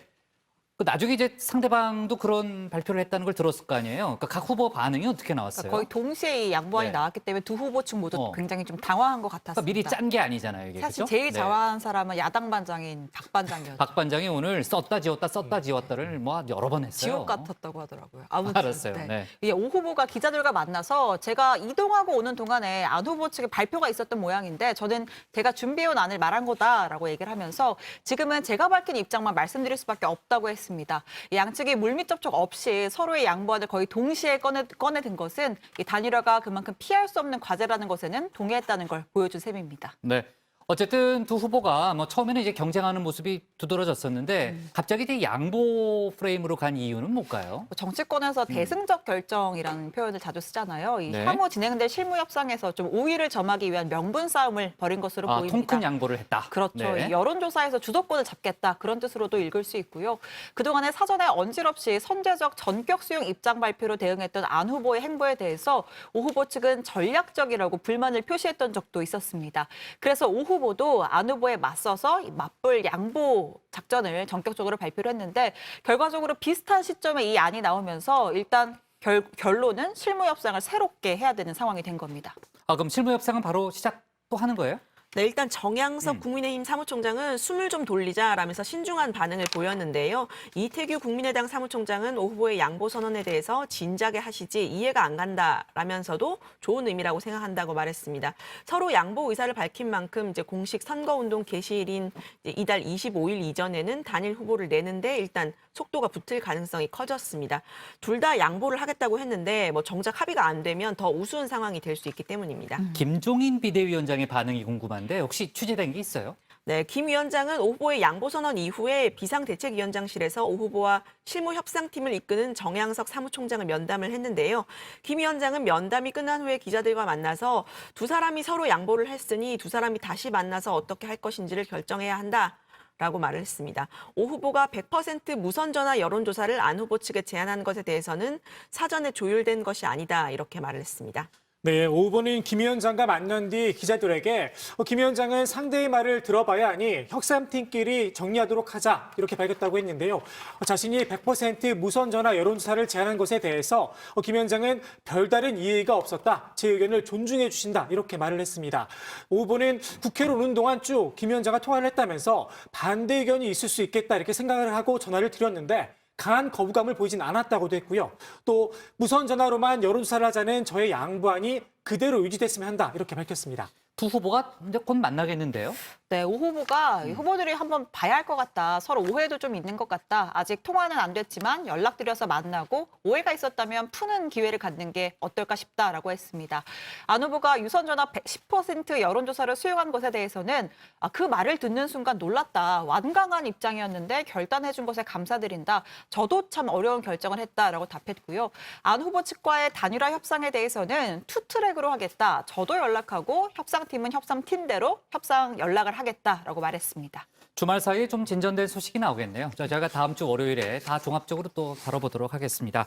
나중에 이제 상대방도 그런 발표를 했다는 걸 들었을 거 아니에요. 그러니까 각 후보 반응이 어떻게 나왔어요? 거의 동시에 이 양보안이 네. 나왔기 때문에 두 후보 측 모두 굉장히 좀 당황한 것 같았습니다. 그러니까 미리 짠 게 아니잖아요, 이게. 사실 그죠? 제일 네. 자화한 사람은 야당 반장인 박 반장이었죠. 박 반장이 오늘 썼다 지웠다를 뭐 여러 번 했어요. 지옥 같았다고 하더라고요. 아무튼 알았어요. 네. 이게 오 후보가 기자들과 만나서 제가 이동하고 오는 동안에 안 후보 측의 발표가 있었던 모양인데 저는 제가 준비해온 안을 말한 거다라고 얘기를 하면서 지금은 제가 밝힌 입장만 말씀드릴 수밖에 없다고 했습니다. 양측이 물밑 접촉 없이 서로의 양보안을 거의 동시에 꺼내든 것은 이 단일화가 그만큼 피할 수 없는 과제라는 것에는 동의했다는 걸 보여준 셈입니다. 네. 어쨌든 두 후보가 뭐 처음에는 이제 경쟁하는 모습이 두드러졌었는데 갑자기 이제 양보 프레임으로 간 이유는 뭘까요? 정치권에서 대승적 결정이라는 표현을 자주 쓰잖아요. 이 네. 향후 진행될 실무 협상에서 좀 우위를 점하기 위한 명분 싸움을 벌인 것으로 보입니다. 통큰 양보를 했다. 그렇죠. 네. 여론조사에서 주도권을 잡겠다. 그런 뜻으로도 읽을 수 있고요. 그동안에 사전에 언질없이 선제적 전격 수용 입장 발표로 대응했던 안 후보의 행보에 대해서 오 후보 측은 전략적이라고 불만을 표시했던 적도 있었습니다. 그래서 오 후보도 안 후보에 맞서서 맞불 양보 작전을 전격적으로 발표를 했는데 결과적으로 비슷한 시점에 이 안이 나오면서 일단 결론은 실무 협상을 새롭게 해야 되는 상황이 된 겁니다. 그럼 실무 협상은 바로 시작 또 하는 거예요? 네, 일단 정양석 국민의힘 사무총장은 숨을 좀 돌리자라면서 신중한 반응을 보였는데요. 이태규 국민의당 사무총장은 오 후보의 양보 선언에 대해서 진작에 하시지 이해가 안 간다라면서도 좋은 의미라고 생각한다고 말했습니다. 서로 양보 의사를 밝힌 만큼 이제 공식 선거운동 개시일인 이달 25일 이전에는 단일 후보를 내는데 일단 속도가 붙을 가능성이 커졌습니다. 둘 다 양보를 하겠다고 했는데 뭐 정작 합의가 안 되면 더 우스운 상황이 될 수 있기 때문입니다. 김종인 비대위원장의 반응이 궁금한데 혹시 취재된 게 있어요? 네, 김 위원장은 오 후보의 양보 선언 이후에 비상대책위원장실에서 오 후보와 실무 협상팀을 이끄는 정양석 사무총장을 면담을 했는데요. 김 위원장은 면담이 끝난 후에 기자들과 만나서 두 사람이 서로 양보를 했으니 두 사람이 다시 만나서 어떻게 할 것인지를 결정해야 한다. 라고 말을 했습니다. 오 후보가 100% 무선 전화 여론조사를 안 후보 측에 제안한 것에 대해서는 사전에 조율된 것이 아니다 이렇게 말을 했습니다. 네, 오 후보는 김 위원장과 만난 뒤 기자들에게 김 위원장은 상대의 말을 들어봐야 하니 협상팀끼리 정리하도록 하자 이렇게 밝혔다고 했는데요. 자신이 100% 무선 전화 여론조사를 제안한 것에 대해서 김 위원장은 별다른 이의가 없었다. 제 의견을 존중해 주신다 이렇게 말을 했습니다. 오 후보는 국회로 오는 동안 쭉 김 위원장과 통화를 했다면서 반대 의견이 있을 수 있겠다 이렇게 생각을 하고 전화를 드렸는데 강한 거부감을 보이진 않았다고도 했고요. 또 무선 전화로만 여론조사를 하자는 저의 양보안이 그대로 유지됐으면 한다 이렇게 밝혔습니다. 두 후보가 이제 곧 만나겠는데요? 네, 오 후보가 후보들이 한번 봐야 할 것 같다. 서로 오해도 좀 있는 것 같다. 아직 통화는 안 됐지만 연락드려서 만나고 오해가 있었다면 푸는 기회를 갖는 게 어떨까 싶다라고 했습니다. 안 후보가 유선전화 10% 여론조사를 수용한 것에 대해서는 그 말을 듣는 순간 놀랐다. 완강한 입장이었는데 결단해 준 것에 감사드린다. 저도 참 어려운 결정을 했다라고 답했고요. 안 후보 측과의 단일화 협상에 대해서는 투트랙으로 하겠다. 저도 연락하고 협상팀은 협상팀대로 협상 연락을 하겠다라고 말했습니다. 주말 사이에 좀 진전된 소식이 나오겠네요. 저희가 다음 주 월요일에 다 종합적으로 또 다뤄보도록 하겠습니다.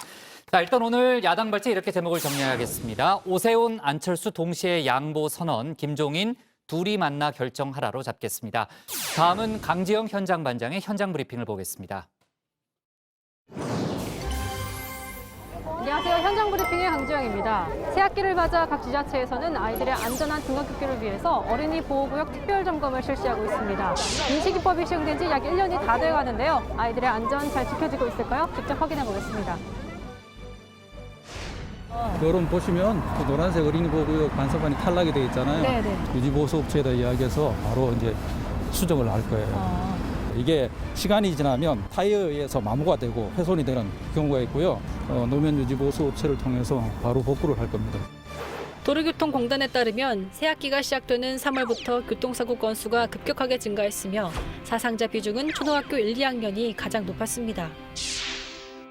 자, 일단 오늘 야당 발제 이렇게 제목을 정리하겠습니다. 오세훈, 안철수 동시에 양보 선언, 김종인 둘이 만나 결정하라로 잡겠습니다. 다음은 강지영 현장 반장의 현장 브리핑을 보겠습니다. 안녕하세요. 현장 브리핑의 강지영입니다. 새학기를 맞아 각 지자체에서는 아이들의 안전한 등하굣길을 위해서 어린이 보호구역 특별 점검을 실시하고 있습니다. 인식이법이 시행된 지 약 1년이 다 돼가는데요. 아이들의 안전 잘 지켜지고 있을까요? 직접 확인해 보겠습니다. 여러분 보시면 그 노란색 어린이 보호구역 간섭안이 탈락이 되어 있잖아요. 네네. 유지보수업체에다 이야기해서 바로 이제 수정을 할 거예요. 이게 시간이 지나면 타이어에 의해서 마모가 되고 훼손이 되는 경우가 있고요. 노면 유지보수 업체를 통해서 바로 복구를 할 겁니다. 도로교통공단에 따르면 새학기가 시작되는 3월부터 교통사고 건수가 급격하게 증가했으며 사상자 비중은 초등학교 1, 2학년이 가장 높았습니다.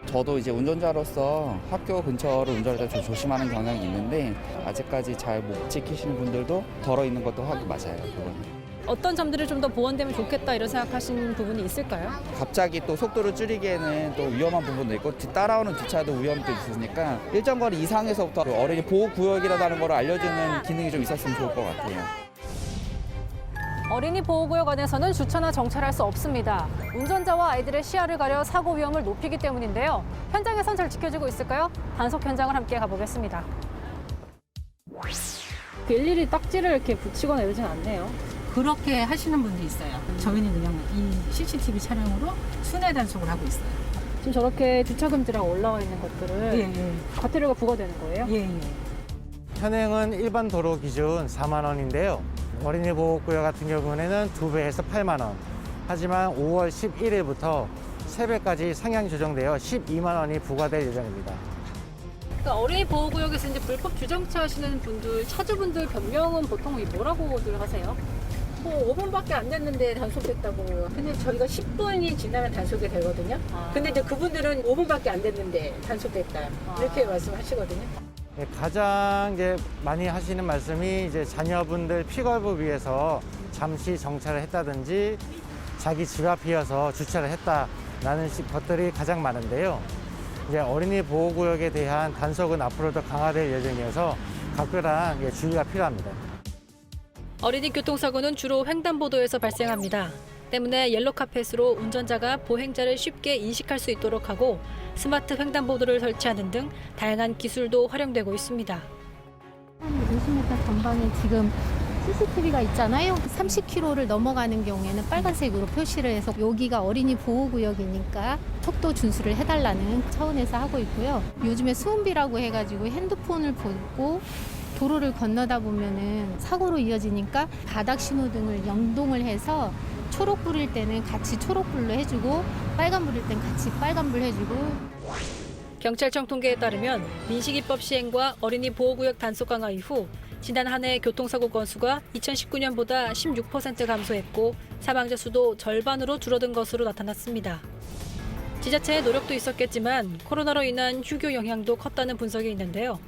저도 이제 운전자로서 학교 근처를 운전할 때 좀 조심하는 경향이 있는데 아직까지 잘 못 지키시는 분들도 덜어 있는 것도 맞아요. 그건. 어떤 점들이 좀 더 보완되면 좋겠다 이런 생각하시는 부분이 있을까요? 갑자기 또 속도를 줄이기에는 또 위험한 부분도 있고 따라오는 뒷차도 위험도 있으니까 일정 거리 이상에서부터 어린이 보호구역이라는 걸 알려주는 기능이 좀 있었으면 좋을 것 같아요. 어린이 보호구역 안에서는 주차나 정차할 수 없습니다. 운전자와 아이들의 시야를 가려 사고 위험을 높이기 때문인데요. 현장에선 잘 지켜지고 있을까요? 단속 현장을 함께 가보겠습니다. 일일이 딱지를 이렇게 붙이거나 이러진 않네요. 그렇게 하시는 분도 있어요. 저희는 그냥 이 CCTV 촬영으로 순회 단속을 하고 있어요. 지금 저렇게 주차금지라고 올라와 있는 것들을 과태료가 부과되는 거예요? 예. 현행은 일반 도로 기준 4만 원인데요. 어린이 보호구역 같은 경우에는 2배에서 8만 원. 하지만 5월 11일부터 3배까지 상향 조정되어 12만 원이 부과될 예정입니다. 그러니까 어린이 보호구역에서 이제 불법 주정차 하시는 분들, 차주분들 변명은 보통 뭐라고들 하세요? 5분밖에 안 됐는데 단속됐다고. 근데 저희가 10분이 지나면 단속이 되거든요. 근데 이제 그분들은 5분밖에 안 됐는데 단속됐다. 이렇게 말씀하시거든요. 네, 가장 이제 많이 하시는 말씀이 이제 자녀분들 픽업을 위해서 잠시 정차를 했다든지 자기 집 앞이어서 주차를 했다라는 것들이 가장 많은데요. 이제 어린이 보호구역에 대한 단속은 앞으로도 강화될 예정이어서 각별한 주의가 필요합니다. 어린이 교통사고는 주로 횡단보도에서 발생합니다. 때문에 옐로카펫으로 운전자가 보행자를 쉽게 인식할 수 있도록 하고 스마트 횡단보도를 설치하는 등 다양한 기술도 활용되고 있습니다. 한 20m 전방에 지금 CCTV가 있잖아요. 30km를 넘어가는 경우에는 빨간색으로 표시를 해서 여기가 어린이 보호구역이니까 속도 준수를 해달라는 차원에서 하고 있고요. 요즘에 수음비라고 해가지고 핸드폰을 보고 도로를 건너다 보면은 사고로 이어지니까 바닥 신호등을 연동을 해서 초록불일 때는 같이 초록불로 해주고 빨간불일 땐 같이 빨간불 해주고. 경찰청 통계에 따르면 민식이법 시행과 어린이 보호구역 단속 강화 이후 지난 한 해 교통사고 건수가 2019년보다 16% 감소했고 사망자 수도 절반으로 줄어든 것으로 나타났습니다. 지자체의 노력도 있었겠지만 코로나로 인한 휴교 영향도 컸다는 분석이 있는데요.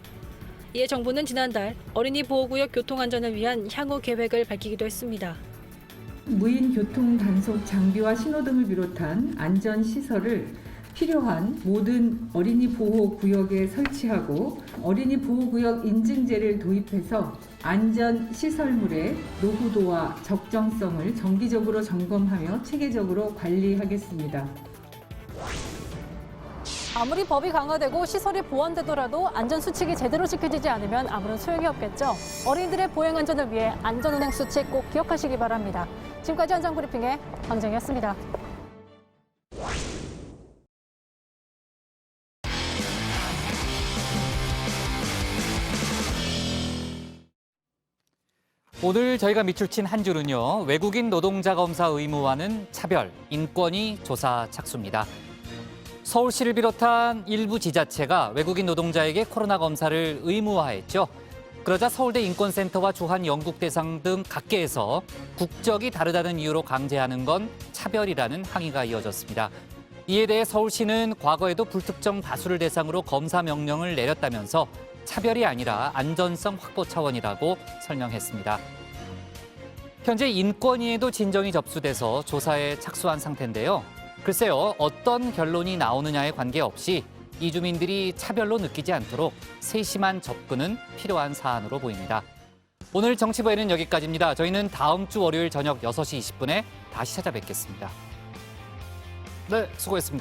이에 정부는 지난달 어린이 보호구역 교통안전을 위한 향후 계획을 밝히기도 했습니다. 무인 교통 단속 장비와 신호등을 비롯한 안전 시설을 필요한 모든 어린이 보호 구역에 설치하고 어린이 보호 구역 인증제를 도입해서 안전 시설물의 노후도와 적정성을 정기적으로 점검하며 체계적으로 관리하겠습니다. 아무리 법이 강화되고 시설이 보완되더라도 안전수칙이 제대로 지켜지지 않으면 아무런 소용이 없겠죠. 어린이들의 보행 안전을 위해 안전운행 수칙 꼭 기억하시기 바랍니다. 지금까지 현장브리핑의 황정희였습니다. 오늘 저희가 밑줄 친 한 줄은요. 외국인 노동자 검사 의무화는 차별, 인권위 조사 착수입니다. 서울시를 비롯한 일부 지자체가 외국인 노동자에게 코로나 검사를 의무화했죠. 그러자 서울대 인권센터와 주한 영국 대상 등 각계에서 국적이 다르다는 이유로 강제하는 건 차별이라는 항의가 이어졌습니다. 이에 대해 서울시는 과거에도 불특정 다수를 대상으로 검사 명령을 내렸다면서 차별이 아니라 안전성 확보 차원이라고 설명했습니다. 현재 인권위에도 진정이 접수돼서 조사에 착수한 상태인데요. 글쎄요, 어떤 결론이 나오느냐에 관계없이 이주민들이 차별로 느끼지 않도록 세심한 접근은 필요한 사안으로 보입니다. 오늘 정치부에는 여기까지입니다. 저희는 다음 주 월요일 저녁 6시 20분에 다시 찾아뵙겠습니다. 네, 수고했습니다.